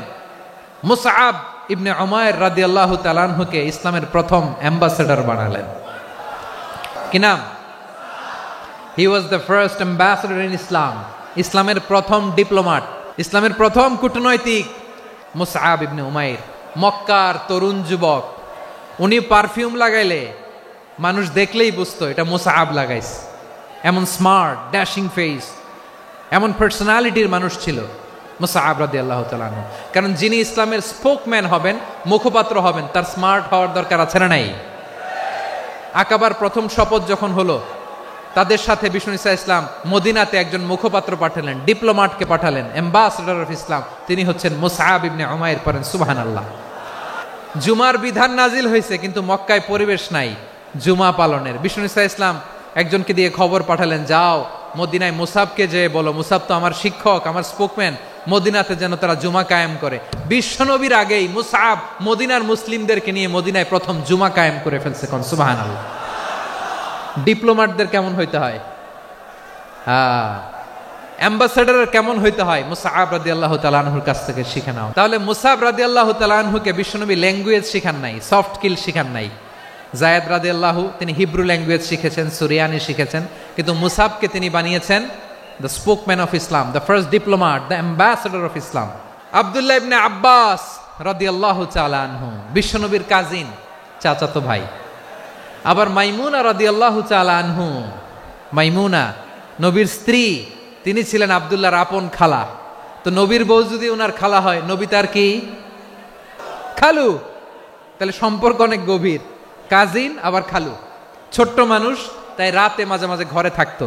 মুসআব ইবনে উমাইর রাদিয়াল্লাহু তাআলা আনহুকে ইসলামের প্রথম অ্যাম্বাসেডর বানালেন। কি নাম? He was the first ambassador in Islam. ইসলামের প্রথম ডিপ্লোম্যাট, ইসলামের প্রথম কূটনৈতিক মুসআব ইবনে উমাইর, মক্কার তরুণ যুবক। উনি পারফিউম লাগাইলে মানুষ দেখলেই বুঝতো এটা মুসআব লাগাইছে। এমন স্মার্ট, ড্যাশিং ফেস, এমন পার্সোনালিটির মানুষ ছিল মুসআব রাদিয়াল্লাহু তাআলা আনহু। কারণ যিনি ইসলামের স্পোকম্যান হবেন, মুখপাত্র হবেন, তার স্মার্ট হওয়ার দরকার আছে না নাই? আকাবার প্রথম শপথ যখন হলো, তাদের সাথে বিষ্ণু ঈসা ইসলাম মদিনাতে একজন মুখপাত্র পাঠালেন, ডিপ্লোম্যাটকে পাঠালেন, অ্যাম্বাসেডর অফ ইসলাম। তিনি হচ্ছেন মুসআব ইবনে উমাইর। পড়েন সুবহানাল্লাহ। জুমার বিধান নাজিল হয়েছে, কিন্তু মক্কায় পরিবেশ নাই জুমা পালনের। বিষ্ণু ঈসা ইসলাম একজনকে দিয়ে খবর পাঠালেন, যাও মদিনায় মুসাবকে যে বলো, মুসাব তো আমার শিক্ষক, আমার স্পোকম্যান, মদিনাতে যেন তারা জুমা কায়েম করে। বিশ্বনবীর আগেই মুসআব মদিনার মুসলিমদেরকে নিয়ে মদিনায় প্রথম জুমা কায়েম করে ফেলছে। কোন সুবহানাল্লাহ। ডিপ্লোম্যাটদের কেমন হইতে হয়, অ্যাম্বাসেডারের কেমন হইতে হয়, মুসআব রাদিয়াল্লাহু তাআলা আনহুর কাছ থেকে শিখে নাও। তাহলে মুসআব রাদিয়াল্লাহু তাআলা আনহুকে বিশ্বনবী ল্যাঙ্গুয়েজ শিখান নাই, সফট স্কিল শিখান নাই। যায়েদ রাদিয়াল্লাহু তিনি হিব্রু ল্যাঙ্গুয়েজ শিখেছেন, সুরিয়ানি শিখেছেন, কিন্তু মুসআবকে তিনি বানিয়েছেন the spokesman of Islam, the first diplomat, the ambassador of Islam. আব্দুল্লাহ ইবনে আব্বাস রাদিয়াল্লাহু তাআলা আনহু বিশ্বনবীর কাজিন, চাচাতো ভাই। আবার মাইমুনা রাদিয়াল্লাহু তাআলা আনহু, মাইমুনা নবীর স্ত্রী, তিনি ছিলেন আব্দুল্লাহর আপন খালা। তো নবীর বউ যদি ওনার খালা হয়, নবী তার কি খালু? তাহলে সম্পর্ক অনেক গভীর, কাজিন আবার খালু। ছোট্ট মানুষ, তাই রাতে মাঝে মাঝে ঘরে থাকতো।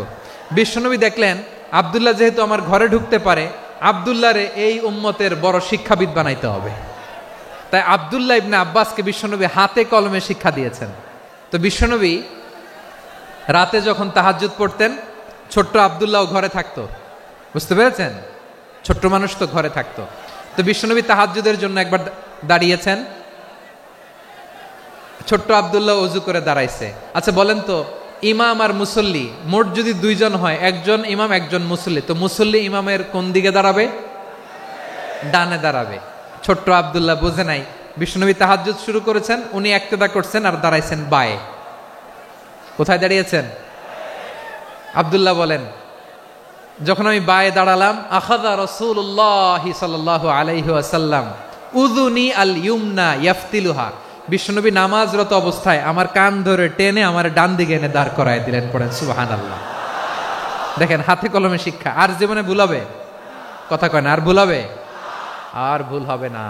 বিশ্বনবী দেখলেন আব্দুল্লাহ যেহেতু আমার ঘরে ঢুকতে পারে, আব্দুল্লাহরে এই উম্মতের বড় শিক্ষাবিদ বানাইতে হবে। তাই আব্দুল্লাহ ইবনে আব্বাসকে বিশ্বনবী হাতে কলমে শিক্ষা দিয়েছেন। তো বিশ্বনবী রাতে যখন তাহাজ্জুদ পড়তেন, ছোট্ট আব্দুল্লাহ ঘরে থাকতো। বুঝতে পেরেছেন? ছোট্ট মানুষ তো ঘরে থাকতো। তো বিশ্বনবী তাহাজ্জুদের জন্য একবার দাঁড়িয়েছেন, ছোট্ট আব্দুল্লাহ ওযু করে দাঁড়াইছে। আচ্ছা বলেন তো, ইমাম আর মুসল্লি মোট যদি দুইজন হয়, একজন ইমাম একজন মুসল্লি, তো মুসল্লি ইমামের কোন দিকে দাঁড়াবে? ডানে দাঁড়াবে। ছোট্ট আব্দুল্লাহ বুঝে নাই, বিশ্বনবী তাহাজ্জুদ শুরু করেছেন, উনি ইক্তেদা করছেন আর দাঁড়াইছেন বায়ে। কোথায় দাঁড়িয়েছেন? আব্দুল্লাহ বলেন, যখন আমি বায়ে দাঁড়ালাম, আখাযা রাসূলুল্লাহ সাল্লাল্লাহু আলাইহি ওয়াসাল্লাম উযুনি আল ইউমনা ইয়াফতিলুহা। বিশ্বনবী নামাজরত অবস্থায় আমার কান ধরে টেনে আমার ডান দিকে এনে দাঁড় করায় দিলেন। পড়েন সুবহানাল্লাহ। দেখেন, হাতে কলমে শিক্ষা। আর জীবনে ভুল হবে? কথা কয় না, আর ভুল হবে? আর ভুল হবে না।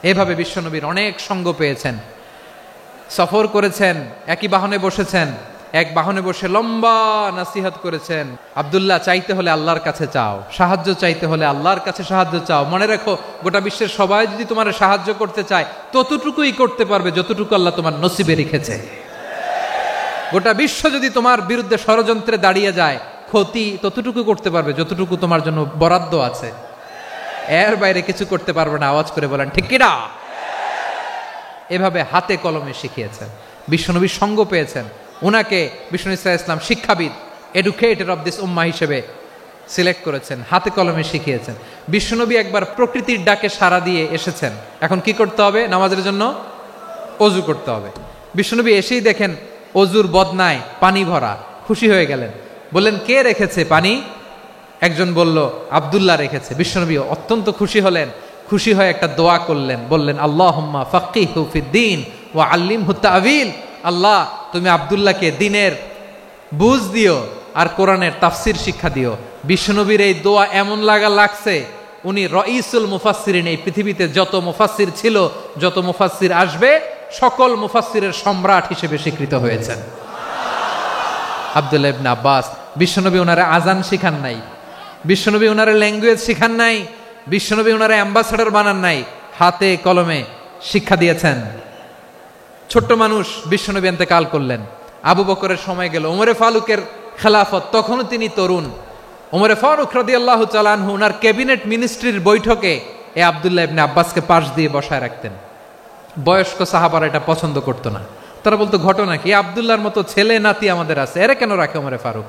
এভাবে বিশ্বনবীর অনেক সঙ্গ পেয়েছেন, সফর করেছেন, একই বাহনে বসেছেন, এক বাহনে বসে লম্বা নসিহত করেছেন, আব্দুল্লাহ চাইতে হলে আল্লাহর কাছে চাও, সাহায্য চাইতে হলে আল্লাহর কাছে সাহায্য চাও। মনে রাখো, গোটা বিশ্বের সবাই যদি তোমার সাহায্য করতে চায় ততটুকুই করতে পারবে যতটুকু আল্লাহ তোমার নসিবে রেখেছে। গোটা বিশ্ব যদি তোমার বিরুদ্ধে ষড়যন্ত্রে দাঁড়িয়ে যায়, ক্ষতি ততটুকু করতে পারবে যতটুকু তোমার জন্য বরাদ্দ আছে, এর বাইরে কিছু করতে পারবে না। আওয়াজ করে বলেন ঠিক কিনা? এভাবে হাতে কলমে শিখিয়েছেন। বিশ্বনবীর সঙ্গ পেয়েছেন, ওনাকে বিষ্ণু ইসলাম শিক্ষাবিদ, এডুকেটর অফ দিস উম্মাহ হিসেবে সিলেক্ট করেছেন, হাতে কলমে শিখিয়েছেন। বিশ্বনবী একবার প্রকৃতির ডাকে সাড়া দিয়ে এসেছেন, এখন কি করতে হবে? নামাজের জন্য অজু করতে হবে। বিশ্বনবী এসেই দেখেন অজুর বদনায় পানি ভরা, খুশি হয়ে গেলেন, বললেন কে রেখেছে পানি? একজন বলল আব্দুল্লাহ রেখেছে। বিশ্বনবী অত্যন্ত খুশি হলেন, খুশি হয়ে একটা দোয়া করলেন, বললেন আল্লাহুম্মা ফাক্কিহু ফিদ্দীন ওয়া আল্লিমহু তা'ওয়ীল। আল্লাহ তুমি আব্দুল্লাহকে দ্বীনের বুঝ দিও আর কোরআনের তাফসীর শিক্ষা দিও। বিশ্বনবীর এই দোয়া এমন লাগছে উনি রাইসুল মুফাসসিরিন, এই পৃথিবীতে যত মুফাসসির ছিল, যত মুফাসসির আসবে, সকল মুফাসসিরের সম্রাট হিসেবে স্বীকৃত হয়েছেন আব্দুল্লাহ ইবনে আব্বাস। বিশ্বনবী ওনারে আজান শিখান নাই, বিশ্বনবী ওনারে ল্যাঙ্গুয়েজ শিখান নাই, বিশ্বনবী ওনারে অ্যাম্বাসাডর বানান নাই, হাতে কলমে শিক্ষা দিয়েছেন। ছোট্ট মানুষ, বিশ্বনবী ইন্তেকাল করলেন, আবু বকরের সময় গেল, ওমরে ফারুকের খেলাফত, তখনও তিনি তরুণ। ওমরে ফারুক রাদিয়াল্লাহু তাআলা আনহু ওনার ক্যাবিনেট মিনিস্ট্রির বৈঠকে এ আব্দুল্লাহ ইবনে আব্বাসকে পাশ দিয়ে বসায় রাখতেন। বয়স্ক সাহাবারা এটা পছন্দ করতো না, তারা বলতো ঘটনা কি, আব্দুল্লাহর মতো ছেলে নাতি আমাদের আছে, এরা কেন রাখে ওমরে ফারুক?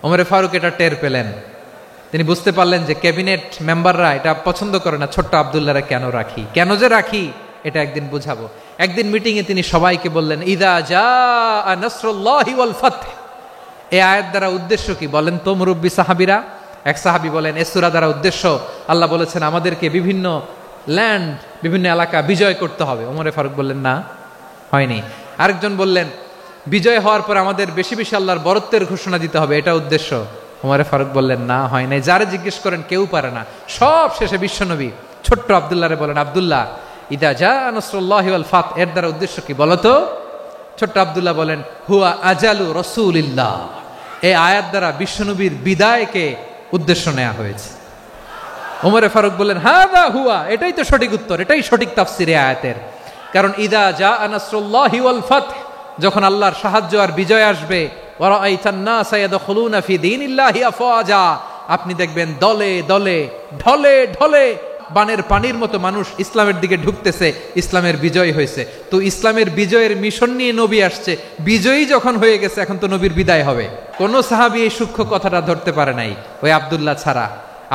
ওমরে ফারুক এটা টের পেলেন, তিনি বুঝতে পারলেন যে ক্যাবিনেট মেম্বাররা এটা পছন্দ করে না, ছোট্ট আব্দুল্লাহরা কেন রাখি, কেন যে রাখি এটা একদিন বুঝাবো। একদিন মিটিংয়ে তিনি সবাইকে বললেন ইদা জাআ নাসরুল্লাহি ওয়াল ফাতহ। এই আয়াত দ্বারা উদ্দেশ্য কি বলেন তো মুরব্বী সাহাবীরা? এক সাহাবী বলেন এই সূরা দ্বারা উদ্দেশ্য, আল্লাহ বলেছেন আমাদেরকে বিভিন্ন ল্যান্ড, বিভিন্ন এলাকা বিজয় করতে হবে। ওমরে ফারুক বললেন না, হয়নি। আরেকজন বললেন বিজয় হওয়ার পর আমাদের বেশি বেশি আল্লাহর বরত্বের ঘোষণা দিতে হবে, এটা উদ্দেশ্য। ওমরে ফারুক বললেন না, হয় নাই। যারে জিজ্ঞেস করেন কেউ পারে না। সব শেষে বিশ্বনবী ছোট্ট আব্দুল্লাহরে বলেন আব্দুল্লাহ ইদা জাআ নাসরুল্লাহি ওয়াল ফাতহ এর দ্বারা উদ্দেশ্য কি বলো তো? ছোট্ট আব্দুল্লাহ বলেন হুয়া আজালু রাসূলিল্লাহ। এই আয়াত দ্বারা বিশ্বনবীর বিদায়কে উদ্দেশ্য নেওয়া হয়েছে। ওমরে ফারুক বললেন হাযা হুয়া, এটাই তো সঠিক উত্তর, এটাই সঠিক তাফসীর এই আয়াতের। কারণ ইদা জাআ নাসরুল্লাহি ওয়াল ফাতহ, যখন আল্লাহর সাহায্য আর বিজয় আসবে, ওয়া রাআইতান নাসা ইয়াদখুলুনা ফি দীনিল্লাহি আফওয়াজা, আপনি দেখবেন দলে দলে ঢলে ঢলে বানের পানির মতো মানুষ ইসলামের দিকে ঢুকতেছে, ইসলামের বিজয় হয়েছে। তো ইসলামের বিজয়ের মিশন নিয়ে নবী আসছে, বিজয়ী যখন হয়ে গেছে এখন তো নবীর বিদায় হবে। কোন সাহাবী এই সূক্ষ্ম কথাটা ধরতে পারে নাই, ওই আব্দুল্লাহ ছাড়া।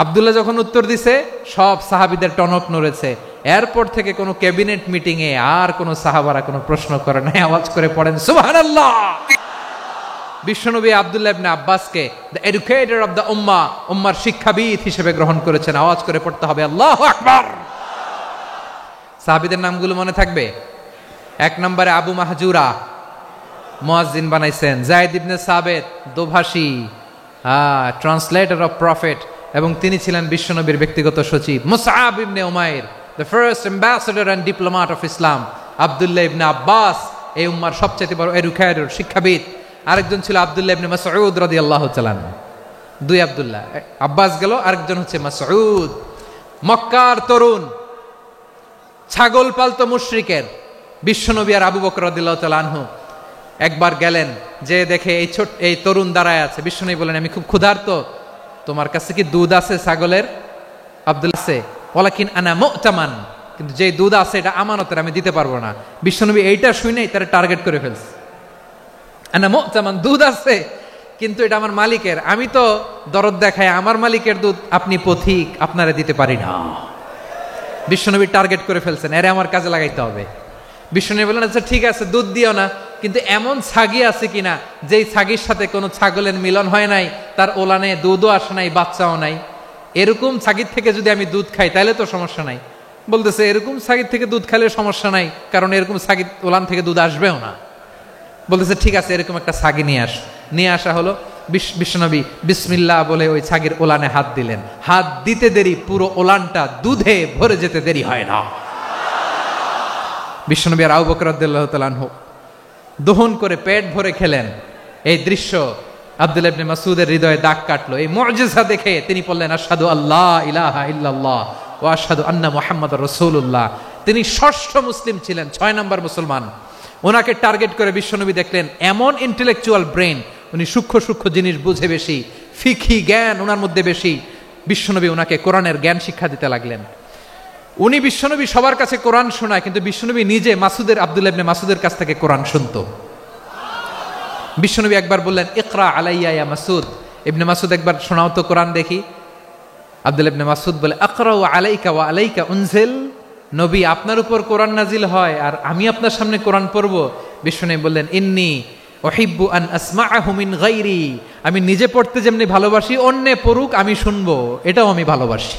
আব্দুল্লাহ যখন উত্তর দিছে সব সাহাবীদের টনক নড়েছে। এরপর থেকে কোনো ক্যাবিনেট মিটিং এ আর কোনো সাহাবারা কোনো প্রশ্ন করে নাই, আওয়াজ করে পড়েন সুবহানাল্লাহ। বিশ্বনবী আব্দুল্লাহ ইবনে আব্বাসকে দ্য এডুকেটর অফ দ্য উম্মাহ, উম্মার শিক্ষাবিদ হিসেবে গ্রহণ করেছেন। আওয়াজ করে পড়তে হবে আল্লাহু আকবার। সাহাবীদের নামগুলো মনে থাকবে? এক নম্বরে আবু মাহজুরা, মুয়াজ্জিন বানাইছেন। যায়েদ ইবনে সাবিত, দোভাষী, ট্রান্সলেটর অফ প্রফেট, এবং তিনি ছিলেন বিশ্বনবীর ব্যক্তিগত সচিব। মুসআব ইবনে উমাইর, the first ambassador and diplomat of Islam. আব্দুল্লাহ ইবনে আব্বাস, এই উম্মার সবচেয়ে বড় এডুকেটর, শিক্ষাবিদ। আরেকজন ছিল আব্দুল্লাহ ইবনে মাসউদ রাদিয়াল্লাহু তাআলা। দুই আব্দুল্লাহ, আব্বাস গেল, আরেকজন হচ্ছে মাসউদ। মক্কার তরুণ, ছাগল পালতো মুশরিকের। বিশ্বনবী আর আবু বকর রাদিয়াল্লাহু তাআলা আনহু একবার গেলেন, যে দেখে এই তরুণ দাঁড়ায় আছে। বিশ্বনবী বলেন আমি খুব ক্ষুধার্ত, তোমার কাছে কি দুধ আছে ছাগলের? আব্দুল্লাহ আছে, ওয়ালাকিন আনা মু'তামান, কিন্তু যে দুধ আছে এটা আমানতের, আমি দিতে পারবো না। বিশ্বনবী এইটা শুনেই তারা টার্গেট করে ফেলছে। আনা মু'তামান, দুধ আছে কিন্তু এটা আমার মালিকের, আমি তো দরদ দেখাই আমার মালিকের দুধ, আপনি পথিক, আপনারে দিতে পারি না। বিশ্বনবী টার্গেট করে ফেলছেন, এরে আমার কাজে লাগাইতে হবে। বিশ্বনবী বললেন আচ্ছা ঠিক আছে দুধ দিও না, কিন্তু এমন ছাগি আছে কিনা যেই ছাগির সাথে কোনো ছাগলের মিলন হয় নাই, তার ওলানে দুধও আসে নাই, বাচ্চাও নাই, এরকম ছাগির থেকে যদি আমি দুধ খাই তাহলে তো সমস্যা নাই। বলতেছে এরকম ছাগির থেকে দুধ খাইলে সমস্যা নাই, কারণ এরকম ছাগির ওলান থেকে দুধ আসবেও না। বলতেছে ঠিক আছে এরকম একটা ছাগি নিয়ে আসা হলো। বিশ্বনবী বিসমিল্লাহ বলে ওই ছাগির ওলানে হাত দিলেন। হাত দিতে দেরি, পুরো ওলানটা দুধে ভরে যেতে দেরি হয় না। বিশ্বনবী আর আবু বকর রাদিয়াল্লাহু তাআলা আনহু দহন করে পেট ভরে খেলেন। এই দৃশ্য আব্দুল্লাহ ইবনে মাসউদের হৃদয়ে দাগ কাটলো। এই মুআজিজা দেখে তিনি বললেন, আশহাদু আল্লা ইলাহা ইল্লাল্লাহ ওয়া আশহাদু আন্না মুহাম্মাদুর রাসূলুল্লাহ। তিনি ষষ্ঠ মুসলিম ছিলেন, 6 নম্বর মুসলমান। ওনাকে টার্গেট করে বিশ্বনবী দেখলেন এমন ইন্টেলেকচুয়াল ব্রেন, উনি সূক্ষ্ম সূক্ষ্ম জিনিস বুঝে বেশি, ফিকহি জ্ঞান ওনার মধ্যে বেশি। বিশ্বনবী ওনাকে কোরআনের জ্ঞান শিক্ষা দিতে লাগলেন। উনি বিশ্বনবী সবার কাছে কোরআন শোনায়, কিন্তু বিশ্বনবী নিজে আব্দুল্লাহ ইবনে মাসউদের কাছ থেকে কোরআন শুনতো। বিশ্বনবী একবার বললেন, ইকরা আলাইয়া ইয়া মাসউদ। ইবনে মাসউদ একবার শোনাও তো কোরআন দেখি। আব্দুল্লাহ ইবনে মাসউদ বলে, আকরাউ আলাইকা ওয়া আলাইকা উনজিল। নবী, আপনার উপর কোরআন নাজিল হয় আর আমি আপনার সামনে কোরআন পড়ব। বিশ্বনবী বললেন, ইন্নী উহিব্বু আন আসমাআহু মিন গায়রি। আমি নিজে পড়তে যেমনি ভালোবাসি, অন্যে পড়ুক আমি শুনবো, এটাও আমি ভালোবাসি।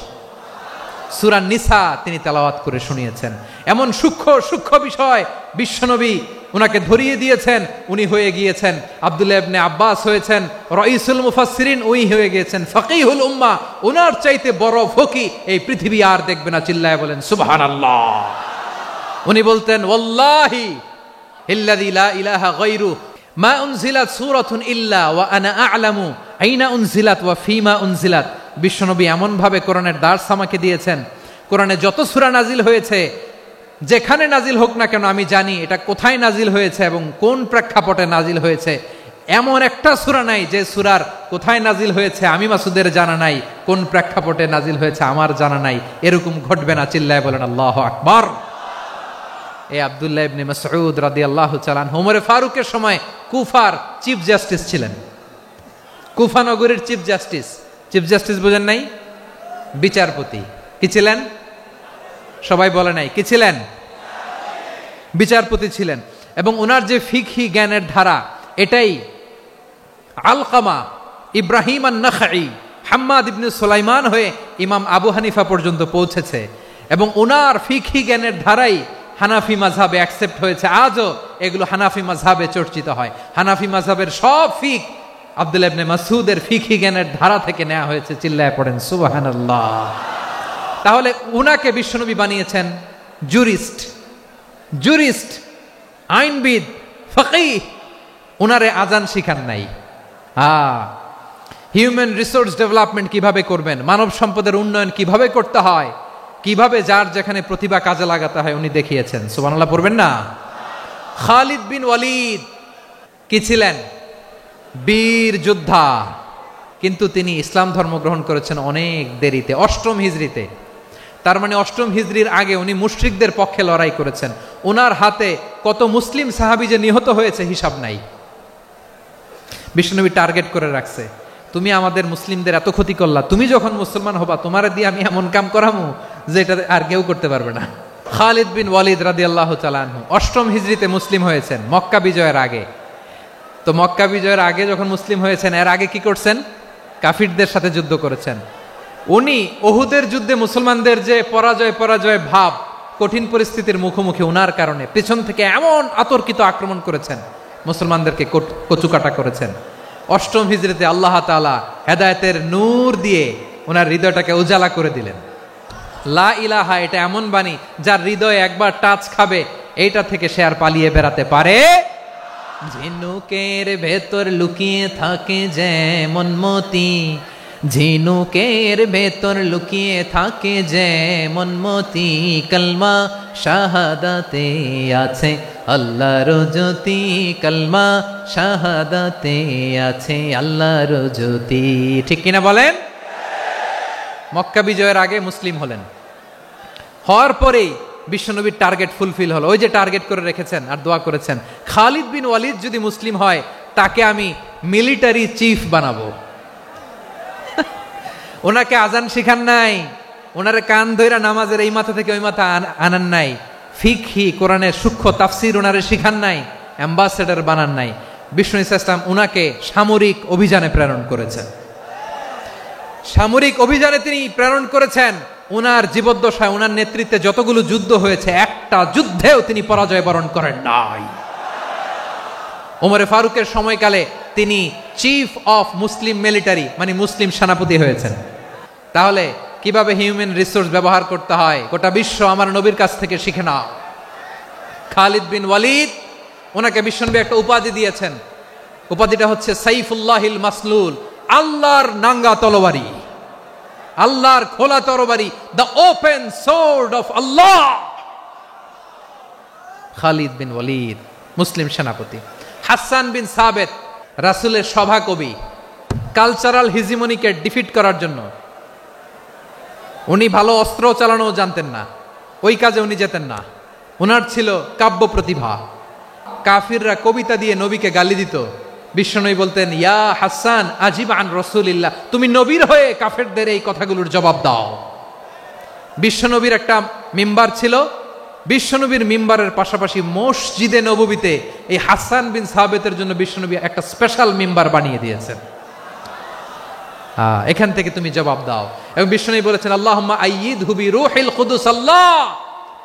সূরা নিসা তিনি তেলাওয়াত করে শুনিয়েছেন। এমন সূক্ষ্ম সূক্ষ্ম বিষয় বিশ্বনবী উনাকে ধরিয়ে দিয়েছেন। উনি হয়ে গিয়েছেন আব্দুল্লাহ ইবনে আব্বাস, হয়েছেন রাইসুল মুফাসসিরিন, উনি হয়ে গিয়েছেন ফাকিহুল উম্মাহ। ওনার চাইতে বড় ফকি এই পৃথিবী আর দেখবে না। চিল্লায় বলেন সুবহানাল্লাহ। উনি বলতেন, ওয়াল্লাহি ইল্লাযী লা ইলাহা গায়রু মা উনজিলাত সূরাতুন ইল্লা ওয়া আনা আ'লামু আইনা উনজিলাত ওয়া ফিমা উনজিলাত। বিশ্বনবী এমন ভাবে কোরআনের দার্স আমাকে দিয়েছেন, কোরআনে যত সূরা নাজিল হয়েছে, যেখানে নাজিল হোক না কেন আমি জানি এটা কোথায় নাজিল হয়েছে এবং কোন প্রেক্ষাপটে নাজিল হয়েছে। এমন একটা সূরা নাই যে সূরার কোথায় নাজিল হয়েছে আমি মাসুদের জানা নাই, কোন প্রেক্ষাপটে নাজিল হয়েছে আমার জানা নাই। এরকম ঘটবে না। চিল্লায় বলেন আল্লাহু আকবার। এই আব্দুল্লাহ ইবনে মাসউদ রাদিয়াল্লাহু তাআলা আনহু ওমর ফারুকের সময় কুফার চিফ জাস্টিস ছিলেন। কুফা নগরীর চিফ জাস্টিস। চিফ জাস্টিস বুঝেন নাই? বিচারপতি। কি ছিলেন? সবাই বলে নাই, কি ছিলেন? বিচারপতি ছিলেন। এবং ওনার যে ফিকহি জ্ঞানের ধারা, এটাই আলকামা, ইব্রাহিম আন-নাখাই, হাম্মাদ ইবনে সুলাইমান হয়ে ইমাম আবু হানিফা পর্যন্ত পৌঁছেছে। এবং ওনার ফিকহি জ্ঞানের ধারাই হানাফি মাযহাবে অ্যাকসেপ্ট হয়েছে। আজও এগুলো হানাফি মাযহাবে চর্চিত হয়। হানাফি মাযহাবের সব ফিক আব্দুল্লাহ ইবনে মাসউদের ফিকহি জ্ঞানের ধারা থেকে নেওয়া হয়েছে। চিল্লায় পড়েন সুবহানাল্লাহ। তাহলে উনাকে বিশ্বনবী বানিয়েছেন জুরিস্ট, আইনবিদ, ফকিহ। উনারে আজান শিখান নাই। হিউম্যান রিসোর্স ডেভেলপমেন্ট কিভাবে করবেন, মানব সম্পদের উন্নয়ন কিভাবে করতে হয়, কিভাবে যার যেখানে প্রতিভা কাজে লাগাতে হয় উনি দেখিয়েছেন। সুবহানাল্লাহ পড়বেন না? খালিদ বিন ওয়ালিদ কি ছিলেন? বীর যোদ্ধা। কিন্তু তিনি ইসলাম ধর্ম গ্রহণ করেছেন অনেক দেরিতে, 8ম হিজরিতে। তার মানে 8ম হিজরির আগে উনি মুশরিকদের পক্ষে লড়াই করেছেন। ওনার হাতে কত মুসলিম সাহাবী যে নিহত হয়েছে হিসাব নাই। বিশ্বনবী টার্গেট করে রাখছে, তুমি আমাদের মুসলিমদের এত ক্ষতি করলা, তুমি যখন মুসলমান হবা তোমারে দিয়ে আমি এমন কাম করামু যে এটা আর কেউ করতে পারবে না। খালিদ বিন ওয়ালিদ রাদিয়াল্লাহু তাআলা আনহু 8ম হিজরিতে মুসলিম হয়েছেন, মক্কা বিজয়ের আগে। তো মক্কা বিজয়ের আগে যখন মুসলিম হয়েছেন, এর আগে কি করছেন? কাফিরদের সাথে যুদ্ধ করেছেন। উনি উহুদের যুদ্ধে মুসলমানদের যে পরাজয় ভাব, কঠিন পরিস্থিতির মুখোমুখি উনার কারণে পেছন থেকে এমন আতর্কিত আক্রমণ করেছেন, মুসলমানদেরকে কচুকাটা করেছেন। 8ম হিজরিতে আল্লাহ তাআলা হেদায়েতের নূর দিয়ে ওনার হৃদয়টাকে উজালা করে দিলেন। লা ইলাহা এটা এমন বাণী যার হৃদয়ে একবার টাচ খাবে, এইটা থেকে সে আর পালিয়ে বেড়াতে পারে। ঝিনুকের ভেতর লুকিয়ে থাকে যেমন মতি, ঝিনুকের ভেতর লুকিয়ে থাকে যেমন মতি, কলমা শাহাদাতে আছে আল্লাহর জ্যোতি, কলমা শাহাদাতে আছে আল্লাহর জ্যোতি। ঠিক কিনা বলেন? মক্কা বিজয়ের আগে মুসলিম হলেন, হওয়ার পরেই বিশ্বনবীর টার্গেট ফুলফিল হলো। ওই যে টার্গেট করে রেখেছেন আর দোয়া করেছেন, খালিদ বিন ওয়ালিদ যদি মুসলিম হয় তাকে আমি মিলিটারি চিফ বানাবো। ওনাকে আজান শিখান নাই, ওনারে কান ধইরা নামাজের এই মাথা থেকে ওই মাথা আনান নাই, ফিকহি কোরআনের সূক্ষ্ম তাফসীর ওনারে শিখান নাই, অ্যাম্বাসেডর বানান নাই। বিষ্ণু ইসলাম উনাকে সামরিক অভিযানে প্রেরণ করেছেন। সামরিক অভিযানে তিনি প্রেরণ করেছেন। উনার জীবদ্দশায় উনার নেতৃত্বে যতগুলো যুদ্ধ হয়েছে, একটা যুদ্ধেও তিনি পরাজয় বরণ করেন নাই। ওমরে ফারুকের সময়কালে তিনি চিফ অফ মুসলিম মিলিটারি, মানে মুসলিম সেনাপতি হয়েছেন। তাহলে কিভাবে হিউম্যান রিসোর্স ব্যবহার করতে হয় গোটা বিশ্ব আমার নবীর কাছ থেকে শিখে নাও। খালিদ বিন ওয়ালিদ, ওনাকে বিশ্বনবী একটা উপাধি দিয়েছেন, উপাধিটা হচ্ছে সাইফুল্লাহিল মাসলুল, আল্লাহর নাঙ্গা তরবারি, আল্লাহর খোলা তরবারি, দ্য ওপেন সোর্ড অফ আল্লাহ। খালিদ বিন ওয়ালিদ মুসলিম সেনাপতি। হাসান বিন সাবেত রাসূলের সভা কবি, কালচারাল হিজিমনিকে ডিফিট করার জন্য। উনি ভালো অস্ত্র চালানো জানতেন না, ওই কাজে উনি যেতেন না। ওনার ছিল কাব্য প্রতিভা। কাফিররা কবিতা দিয়ে নবীকে গালি দিত, বিশ্বনবী বলতেন, ইয়া হাসান আজিব আন রাসূলিল্লাহ, তুমি নবীর হয়ে কাফেরদের এই কথাগুলোর জবাব দাও। বিশ্বনবীর একটা মিম্বার ছিল, বিশ্বনবীর মিম্বারের পাশাপাশি মসজিদে নববীতে এই হাসান বিন সাবেতের জন্য বিশ্বনবী একটা স্পেশাল মিম্বার বানিয়ে দিয়েছেন। এখান থেকে তুমি জবাব দাও। এবং বিশ্বনবী বলেছেন, আল্লাহুম্মা আইয়িদহু বিরূহিল কুদুস, আল্লাহ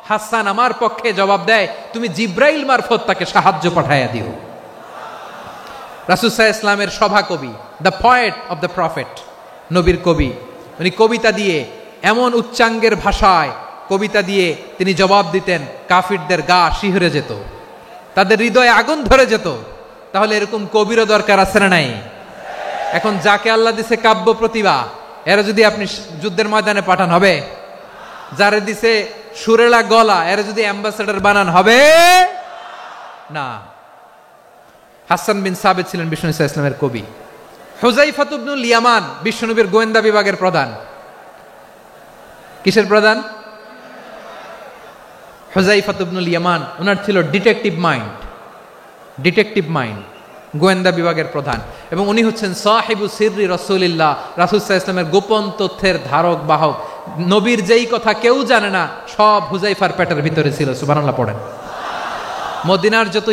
হাসান আমার পক্ষে জবাব দেয়, তুমি জিব্রাইল মারফত তাকে সাহায্য পাঠাইয়া দিও। রাসূল সাল্লাল্লাহু আলাইহি ইসলামের সভা কবি, the poet of the prophet, নবীর কবি। উনি কবিতা দিয়ে এমন উচ্চাঙ্গের ভাষায় কবিতা দিয়ে তিনি জবাব দিতেন, কাফিরদের গা শিহরে যেত, তাদের হৃদয়ে আগুন ধরে যেত। তাহলে এরকম কবিরও দরকার আছে না নাই? এখন যাকে আল্লাহ দিছে কাব্য প্রতিভা, এরা যদি আপনি যুদ্ধের ময়দানে পাঠান হবে? যারে দিছে সুরেলা গলা, এরা যদি অ্যাম্বাসেডর বানান হবে না। হাসান বিন সাবেত ছিলেন বিষ্ণু সাল্লাল্লাহু আলাইহি ওয়াসাল্লামের কবি। হুযায়ফা ইবনুল ইয়ামান বিশ্বনবীর গোয়েন্দা বিভাগের প্রধান। কিসের প্রধান? হুযায়ফা ইবনুল ইয়ামান। ওনার ছিল ডিটেকটিভ মাইন্ড, গোয়েন্দা বিভাগের প্রধান। এবং উনি হচ্ছেন সাহিবু সিররি রাসূলিল্লাহ, রাসূল সাল্লাল্লাহু আলাইহি ওয়াসাল্লামের গোপন তথ্যের ধারক বাহক। নবীর যেই কথা কেউ জানে না, সব হুযায়ফার পেটের ভিতরে ছিল। সুবহানাল্লাহ পড়েন। মদিনার যত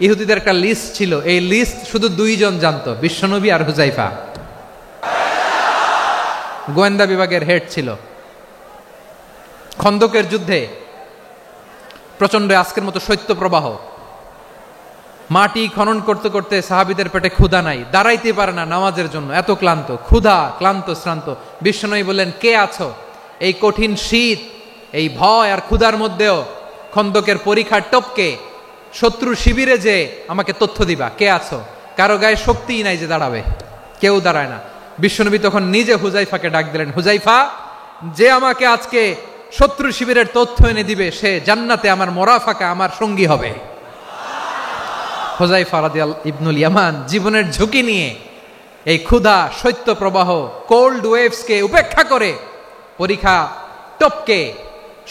ইহুদিদের একটা লিস্ট ছিল, এই লিস্ট শুধু দুইজন জানতো, বিশ্বনবী আর হুযায়ফা। গোয়েন্দা বিভাগের হেড ছিল। খন্দকের যুদ্ধে প্রচন্ড আজকের মতো শৈত্য প্রবাহ, মাটি খনন করতে করতে সাহাবীদের পেটে ক্ষুধা নাই, দাঁড়াইতে পারে না নামাজের জন্য, এত ক্লান্ত, ক্লান্ত শ্রান্ত। বিশ্বনবী বললেন, কে আছো? এই কঠিন শীত, এই ভয় আর ক্ষুধার মধ্যেও খন্দকের পরীক্ষার টপকে শত্রু শিবিরে যে আমাকে তথ্য দিবা, কে আছো? কারো গায়ে শক্তিই নাই যে দাঁড়াবে, কেউ দাঁড়ায় না। বিশ্বনবী তখন নিজে হুযায়ফাকে ডাক দিলেন, হুযায়ফা, যে আমাকে আজকে শত্রু শিবিরের তথ্য এনে দিবে, সে জান্নাতে আমার মোরাফাকা, আমার সঙ্গী হবে। হুযায়ফা রাদিয়াল্লাহু ইবনুল ইয়ামান জীবনের ঝুঁকি নিয়ে এই ক্ষুধা, শৈত্য প্রবাহ, কোল্ড ওয়েভসকে উপেক্ষা করে পরীক্ষা টপকে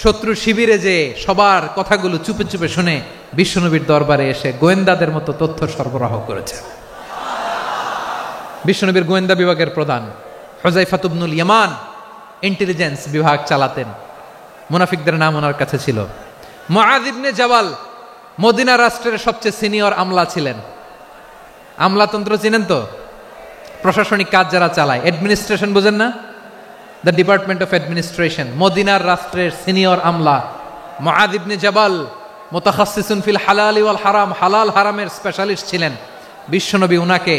শত্রু শিবিরে যে সবার কথাগুলো চুপে চুপে শুনে বিশ্বনবীর দরবারে এসে গোয়েন্দাদের মতো তথ্য সরবরাহ করেছে। বিশ্বনবীর গোয়েন্দা বিভাগের প্রধান হুযায়ফা ইবনুল ইয়ামান ইন্টেলিজেন্স বিভাগ চালাতেন। মুনাফিকদের নাম ওনার কাছে ছিল। মুআয ইবনে জাবাল মদিনা রাষ্ট্রের সবচেয়ে সিনিয়র আমলা ছিলেন। আমলাতন্ত্র চিনেন তো? প্রশাসনিক কাজ যারা চালায়, অ্যাডমিনিস্ট্রেশন বোঝেন না? The department of administration. মদিনার রাষ্ট্রের সিনিয়র আমলা মুআয ইবনে জাবাল মুতাখাসসিসুন ফিল হালাল ওয়াল হারাম, হালাল হারামের স্পেশালিস্ট ছিলেন। বিশ্বনবী উনাকে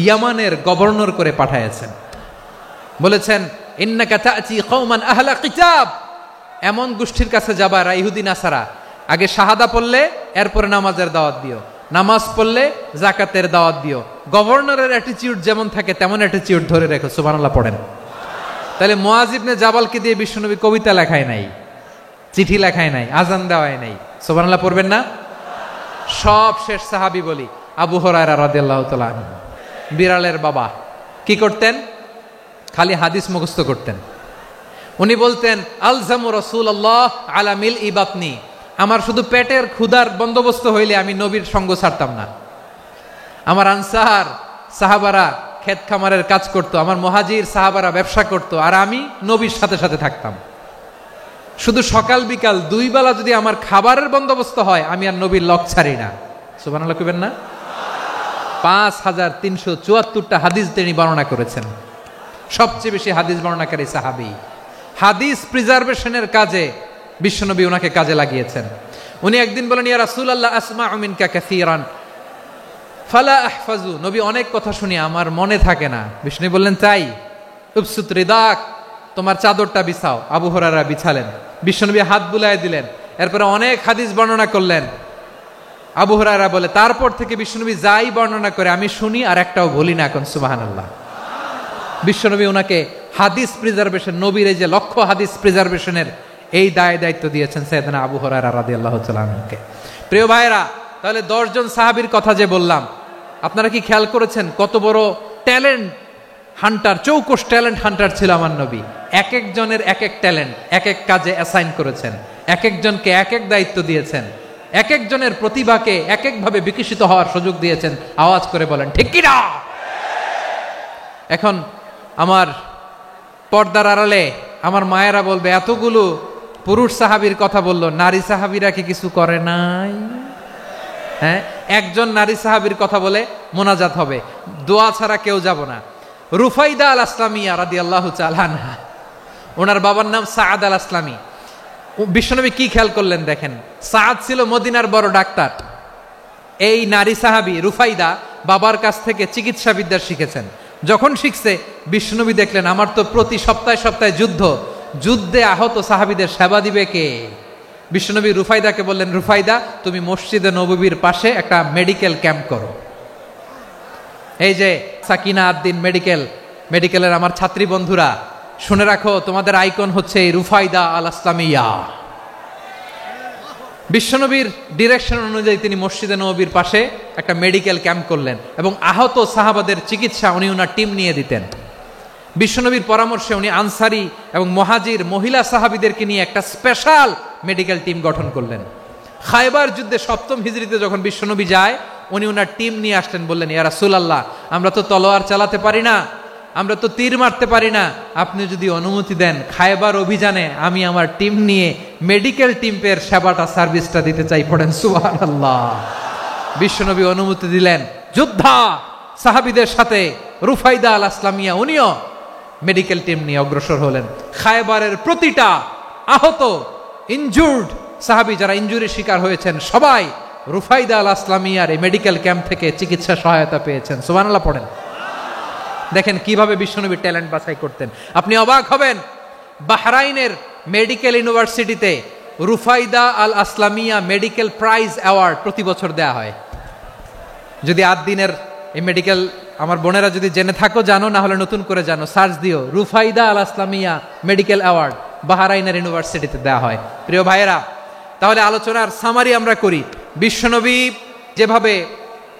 ইয়ামানের গভর্নর করে পাঠাইছেন। বলেছেন, ইন্নাকা তা'তি কওমান আহলা কিতাব, এমন গোষ্ঠীর কাছে যাবা এরা ইহুদি নাসারা, আগে শাহাদা পড়লে এরপরে নামাজের দাওয়াত দিও, নামাজ পড়লে যাকাতের দাওয়াত দিও। গভর্নরের অ্যাটিটিউড যেমন থাকে তেমন অ্যাটিটিউড ধরে রেখো। সুবহানাল্লাহ পড়েন। তাহলে মুআয ইবনে জাবালকে দিয়ে বিশ্বনবী কবিতা লেখায় নাই, চিঠি লেখায় নাই, আজান দেওয়ায় নাই। সুবহানাল্লাহ পড়বেন না? সব শেষ সাহাবী বলি আবু হুরায়রা রাদিয়াল্লাহু তাআলা আনহু, বিড়ালের বাবা, কি করতেন? খালি হাদিস মুখস্থ করতেন। উনি বলতেন, আলজামু রাসূলুল্লাহ আলা মিল ইবাতনি, আমার শুধু পেটের ক্ষুধার বন্দোবস্ত হইলে আমি নবীর সঙ্গ ছাড়তাম না। আমার আনসার সাহাবারা ক্ষেত খামারের কাজ করতো, আমার মুহাজির সাহাবারা ব্যবসা করতো, আর আমি নবীর সাথে সাথে থাকতাম। শুধু সকাল বিকাল দুই বেলা যদি আমার খাবারের বন্দোবস্ত হয়, আমি আর নবীর লক ছাড়ি না। সুবহানাল্লাহ কইবেন না? 5374টা হাদিস তিনি বর্ণনা করেছেন। সবচেয়ে বেশি হাদিস বর্ণনাকারী সাহাবী। হাদিস প্রিজার্ভেশনের কাজে বিশ্বনবী ওনাকে কাজে লাগিয়েছেন। উনি একদিন বলেন, ইয়া রাসূলুল্লাহ আসমাউ মিনকা কাসীরান ফালা আহফাজু, নবী অনেক কথা শুনি আমার মনে থাকে না। বিষ্ণু বললেন, তাই? উবসুত রিদাক, তোমার চাদরটা বিছাও। আবু হুরায়রা বিছালেন, বিশ্বনবী হাত বুলায় দিলেন, এরপরে অনেক হাদিস বর্ণনা করলেন। আবু হুরায়রা বলে, তারপর থেকে বিশ্বনবী যাই বর্ণনা করে আমি শুনি আর একটাও বলি না এখন। সুবহানাল্লাহ। বিশ্বনবী ওনাকে হাদিস প্রিজার্ভেশন, নবীর এই যে লক্ষ্য হাদিস প্রিজার্ভেশনের এই দায়িত্ব দিয়েছেন সাইয়েদনা আবু হুরায়রা রাদিয়াল্লাহু তাআলা আনহুকে। প্রিয় ভাইরা, তাহলে 10 জন সাহাবীর কথা যে বললাম, আপনারা কি খেয়াল করেছেন কত বড় ট্যালেন্ট হান্টার, চৌকস ট্যালেন্ট হান্টার ছিল আমার নবী। এক একজনের এক এক ট্যালেন্ট, এক এক কাজে অ্যাসাইন করেছেন, এক একজনকে এক এক দায়িত্ব দিয়েছেন, এক একজনের প্রতিভাকে এক একভাবে বিকশিত হওয়ার সুযোগ দিয়েছেন। আওয়াজ করে বলেন ঠিক কি না? এখন আমার পর্দার আড়ালে আমার মায়েরা বলবে, এতগুলো পুরুষ সাহাবীর কথা বললো, নারী সাহাবীরা কি কিছু করে নাই? হ্যাঁ, একজন নারী সাহাবীর কথা বলে মোনাজাত হবে, দোয়া ছাড়া কেউ যাব না। রুফাইদা আল আসলামিয়া রাদিয়াল্লাহু তাআলা আনহা, ওনার বাবার নাম সাআদ আল আসলামি। বিশ্বনবী কি খেয়াল করলেন দেখেন, সাআদ ছিল মদিনার বড় ডাক্তার। এই নারী সাহাবী রুফাইদা বাবার কাছ থেকে চিকিৎসা বিদ্যা শিখেছেন। যখন শিখছে, বিশ্বনবী দেখলেন আমার তো প্রতি সপ্তাহে সপ্তাহে যুদ্ধে আহত সাহাবীদের সেবা দিবে কে? বিশ্বনবী রুফাইদাকে বললেন, রুফাইদা তুমি মসজিদে নববীর পাশে একটা মেডিকেল ক্যাম্প করো। এই যে সাকিনা আদ্দিন মেডিকেলের আমার ছাত্রী বন্ধুরা, শুনে রাখো, তোমাদের আইকন হচ্ছে রুফাইদা আল আসলামিয়া। বিশ্বনবীর ডিরেকশন অনুযায়ী তিনি মসজিদে নববীর পাশে একটা মেডিকেল ক্যাম্প করলেন এবং আহত সাহাবাদের চিকিৎসা উনি ওনার টিম নিয়ে দিতেন। বিশ্বনবীর পরামর্শে উনি আনসারি এবং মুহাজির মহিলা সাহাবীদেরকে নিয়ে একটা স্পেশাল মেডিকেল টিম গঠন করলেন। খায়বার যুদ্ধে 7ম হিজরিতে যখন বিশ্বনবী যায়, উনি ওনার টিম নিয়ে আসলেন, বললেন, ইয়া রাসূলুল্লাহ, আমরা তো তলোয়ার চালাতে পারি না, আমরা তো তীর মারতে পারি না, আপনি যদি অনুমতি দেন খায়বার অভিযানে আমি আমার টিম নিয়ে মেডিকেল টিমের সেবাটা সার্ভিসটা দিতে চাই। পড়েন সুবহানাল্লাহ। বিশ্বনবী অনুমতি দিলেন, যোদ্ধা সাহাবীদের সাথে রুফাইদা আল আসলামিয়া উনিও মেডিকেল টিম নিয়ে অগ্রসর হলেন। খায়বারের প্রতিটা আহত ইনজুর্ড সাহাবী যারা ইনজুরির শিকার হয়েছেন, সবাই রুফাইদা আল আসলামিয়ার এই মেডিকেল ক্যাম্প থেকে চিকিৎসা সহায়তা পেয়েছেন। সুবহানাল্লাহ পড়েন। দেখেন কিভাবে বিশ্বনবী ট্যালেন্ট বাছাই করতেন। আপনি অবাক হবেন, বাহরাইনের মেডিকেল ইউনিভার্সিটিতে রুফাইদা আল আসলামিয়া মেডিকেল প্রাইজ অ্যাওয়ার্ড প্রতি বছর দেয়া হয়। যদি 8 দিনের এই মেডিকেল, আমার বোনেরা যদি জেনে থাকো জানো, না হলে নতুন করে জানো, সার্চ দিও, রুফাইদা আল আসলামিয়া মেডিকেল অ্যাওয়ার্ড বাহরাইনের ইউনিভার্সিটিতে দেয়া হয়। প্রিয় ভাইয়েরা, তাহলে আলোচনার সামারি আমরা করি। বিশ্বনবী যেভাবে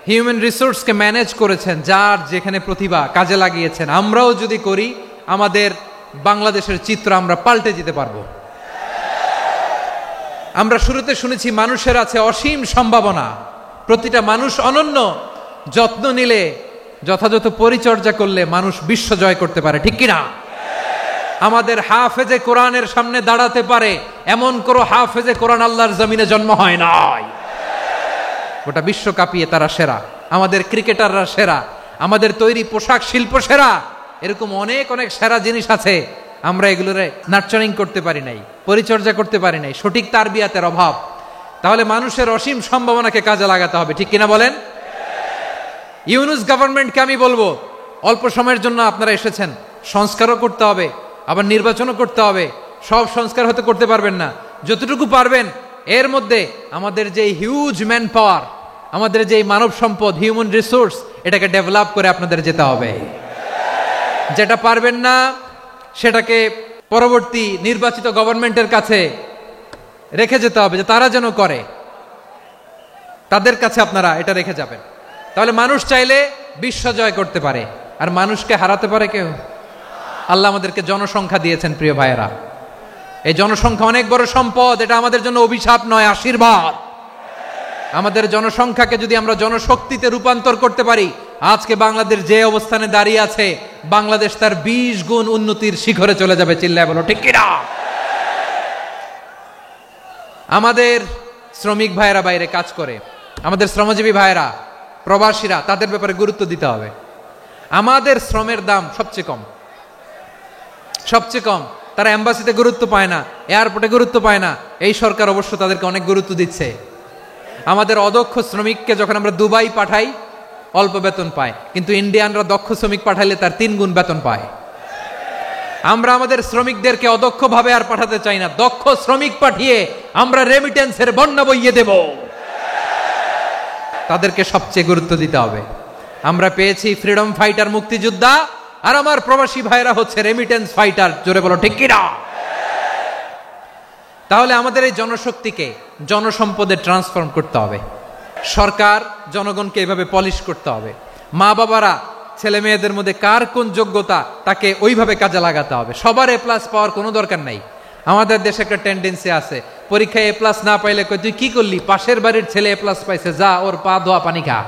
হিউম্যান রিসোর্সকে ম্যানেজ করেছেন, যার যেখানে প্রতিভা কাজে লাগিয়েছেন, আমরাও যদি করি আমাদের বাংলাদেশের চিত্র আমরা পাল্টে যেতে পারবো। আমরা শুরুতে শুনেছি মানুষের আছে অসীম সম্ভাবনা, প্রতিটা মানুষ অনন্য, যত্ন নিলে, যথাযথ পরিচর্যা করলে মানুষ বিশ্ব জয় করতে পারে, ঠিক কিনা? আমাদের হাফেজে কোরআনের সামনে দাঁড়াতে পারে এমন কোন হাফেজে কোরআন আল্লাহর জমিনে জন্ম হয় নাই। গোটা বিশ্ব কাঁপিয়ে তারা সেরা, আমাদের ক্রিকেটাররা সেরা, আমাদের তৈরি পোশাক শিল্প সেরা, এরকম অনেক অনেক সেরা জিনিস আছে, আমরা এগুলোরে নার্চারিং করতে পারি নাই, পরিচর্যা করতে পারি নাই, সঠিক তারবিয়াতের অভাব। তাহলে মানুষের অসীম সম্ভাবনাকে কাজে লাগাতে হবে, ঠিক কিনা বলেন? ইউনুস গভর্নমেন্টকে আমি বলবো, অল্প সময়ের জন্য আপনারা এসেছেন, সংস্কারও করতে হবে, আবার নির্বাচনও করতে হবে। সব সংস্কার হতে করতে পারবেন না, যতটুকু পারবেন এর মধ্যে আমাদের যে হিউজ ম্যান পাওয়ার, আমাদের যে মানব সম্পদ, হিউম্যান রিসোর্স, এটাকে ডেভেলপ করে আপনাদের যেতে হবে। যেটা পারবেন না সেটাকে পরবর্তী নির্বাচিত গভর্নমেন্টের কাছে রেখে যেতে হবে, যে তারা যেন করে, তাদের কাছে আপনারা এটা রেখে যাবেন। তাহলে মানুষ চাইলে বিশ্ব জয় করতে পারে, আর মানুষকে হারাতে পারে কেউ? আল্লাহ আমাদেরকে জনসংখ্যা দিয়েছেন প্রিয় ভাইয়েরা, এই জনসংখ্যা অনেক বড় সম্পদ, এটা আমাদের জন্য অভিশাপ নয়, আশীর্বাদ। আমাদের জনসংখ্যাকে যদি আমরা জনশক্তিতে রূপান্তর করতে পারি, আজকে বাংলাদেশ যে অবস্থানে দাঁড়িয়ে আছে, বাংলাদেশ তার 20 গুণ উন্নতির শিখরে চলে যাবে। চিল্লায় বলো ঠিক কিনা? আমাদের শ্রমিক ভাইয়েরা বাইরে কাজ করে, আমাদের শ্রমজীবী ভাইয়েরা, প্রবাসীরা, তাদের ব্যাপারে গুরুত্ব দিতে হবে। আমাদের শ্রমের দাম সবচেয়ে কম, সবচেয়ে কম। তারা এম্বাসিতে গুরুত্ব পায় না, এয়ারপোর্টে গুরুত্ব পায় না, এই সরকার অবশ্য তাদেরকে অনেক গুরুত্ব দিচ্ছে। আমাদের অদক্ষ শ্রমিককে যখন আমরা দুবাই পাঠাই, অল্প বেতন পায়, কিন্তু ইন্ডিয়ানরা দক্ষ শ্রমিক পাঠাইলে তার 3 গুণ বেতন পায়। আমরা আমাদের শ্রমিকদেরকে অদক্ষ ভাবে আর পাঠাতে চাই না, দক্ষ শ্রমিক পাঠিয়ে আমরা রেমিটেন্সের বন্যা বইয়ে দেব। তাদেরকে সবচেয়ে গুরুত্ব দিতে হবে। আমরা পেয়েছি ফ্রিডম ফাইটার, মুক্তিযোদ্ধা, আর আমার প্রবাসী ভাইরা হচ্ছে রেমিটেন্স ফাইটার। জোরে বলো ঠিক কিনা? তাহলে আমাদের এই জনশক্তিকে জনসম্পদে ট্রান্সফর্ম করতে হবে। সরকার জনগণকে এভাবে পলিশ করতে হবে। মা বাবারা ছেলে মেয়েদের মধ্যে কার কোন যোগ্যতা তাকে ওইভাবে কাজে লাগাতে হবে। সবার এ প্লাস পাওয়ার কোনো দরকার নাই। আমাদের দেশে একটা টেন্ডেন্সি আছে, পরীক্ষায় এ প্লাস না পাইলে কই তুই কি করলি, পাশের বাড়ির ছেলে এ প্লাস পাইছে, যা ওর পা ধোয়া পানি খা।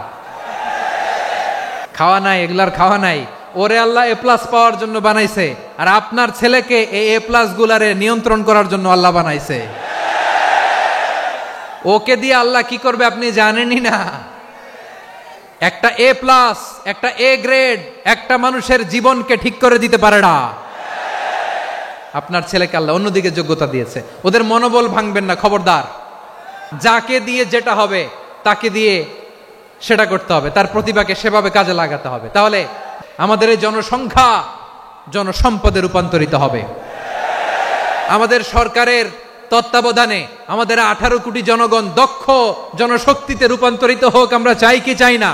খাওয়া নাই, এগুলার খাওয়া নাই। ওরে আল্লাহ এ প্লাস পাওয়ার জন্য বানাইছে, আর আপনার ছেলেকে এই এ প্লাস গুলারে নিয়ন্ত্রণ করার জন্য আল্লাহ বানাইছে। ওকে দিয়ে আল্লাহ কি করবে আপনি জানেনই না। একটা এ প্লাস, একটা এ গ্রেড একটা মানুষের জীবনকে ঠিক করে দিতে পারে না। আপনার ছেলেকে আল্লাহ অন্যদিকে যোগ্যতা দিয়েছে, ওদের মনোবল ভাঙবেন না, খবরদার। যাকে দিয়ে যেটা হবে তাকে দিয়ে সেটা করতে হবে, তার প্রতিভাকে সেভাবে কাজে লাগাতে হবে। তাহলে আমাদের এই জনসংখ্যা জনসম্পদে রূপান্তরিত হবে। আমাদের সরকারের তত্ত্বাবধানে আমাদের 18 কোটি জনগণ দক্ষ জনশক্তিতে রূপান্তরিত হোক, আমরা চাই কি চাই না?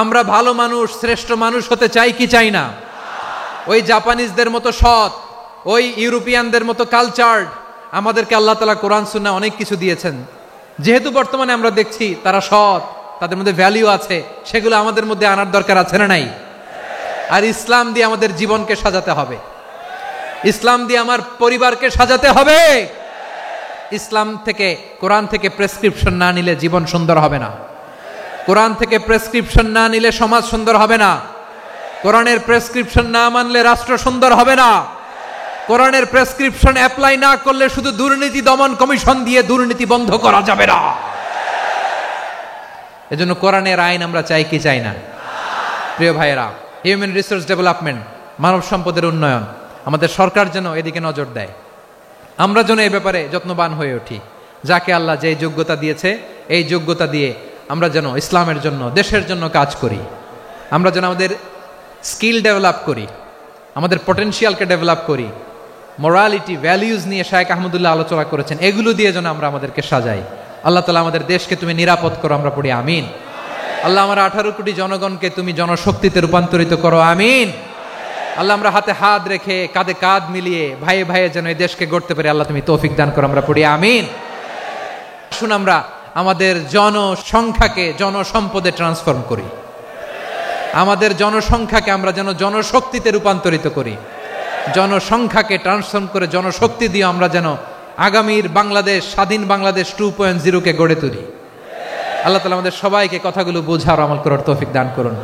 আমরা ভালো মানুষ, শ্রেষ্ঠ মানুষ হতে চাই কি চাই না? ওই জাপানিজদের মতো সৎ, ওই ইউরোপিয়ানদের মতো কালচার্ড। আমাদেরকে আল্লাহ তাআলা কোরআন সুন্নাহ অনেক কিছু দিয়েছেন, যেহেতু বর্তমানে আমরা দেখছি তারা সৎ, তাদের মধ্যে ভ্যালিউ আছে, সেগুলো আমাদের মধ্যে আনার দরকার আছে না নাই? আর ইসলাম দিয়ে আমাদের জীবনকে সাজাতে হবে, ইসলাম দিয়ে আমার পরিবারকে সাজাতে হবে। ইসলাম থেকে, কোরআন থেকে প্রেসক্রিপশন না নিলে জীবন সুন্দর হবে না। কোরআন থেকে প্রেসক্রিপশন না নিলে সমাজ সুন্দর হবে না। কোরআনের প্রেসক্রিপশন না মানলে রাষ্ট্র সুন্দর হবে না। কোরআনের প্রেসক্রিপশন অ্যাপ্লাই না করলে শুধু দুর্নীতি দমন কমিশন দিয়ে দুর্নীতি বন্ধ করা যাবে না। এজন্য কোরআনের আইন আমরা চাই কি চাই না? প্রিয় ভাইয়েরা, হিউম্যান রিসোর্স ডেভেলপমেন্ট, মানব সম্পদের উন্নয়ন, আমাদের সরকার যেন এদিকে নজর দেয়। আমরা যেন এই ব্যাপারে যত্নবান হয়ে উঠি। যাকে আল্লাহ যে যোগ্যতা দিয়েছে, এই যোগ্যতা দিয়ে আমরা যেন ইসলামের জন্য, দেশের জন্য কাজ করি। আমরা যেন আমাদের স্কিল ডেভেলপ করি, আমাদের পটেনশিয়ালকে ডেভেলপ করি। মোরালিটি, ভ্যালিউজ নিয়ে শায়েখ আহমদুল্লাহ আলোচনা করেছেন, এগুলো দিয়ে যেন আমরা আমাদেরকে সাজাই। আল্লাহ তাআলা আমাদের দেশকে তুমি নিরাপদ করো, আমরা পড়ি আমিন। আল্লাহ আমার 18 কোটি জনগণকে তুমি জনশক্তিতে রূপান্তরিত করো, আমিন। আল্লাহ আমরা হাতে হাত রেখে, কাঁধে কাঁধ মিলিয়ে, ভাইয়ে ভাইয়ে যেন এই দেশকে গড়তে পারি, আল্লাহ তুমি তৌফিক দান করো, আমরা পড়ি আমিন। শুন, আমরা আমাদের জনসংখ্যাকে জনসম্পদে ট্রান্সফর্ম করি। আমাদের জনসংখ্যাকে আমরা যেন জনশক্তিতে রূপান্তরিত করি। জনসংখ্যাকে ট্রান্সফর্ম করে জনশক্তি দিয়ে আমরা যেন আগামীর বাংলাদেশ, স্বাধীন বাংলাদেশ 2.0 কে গড়ে তুলি। আল্লাহ তাআলা আমাদের সবাইকে কথাগুলো বোঝার, আমল করার তৌফিক দান করুন।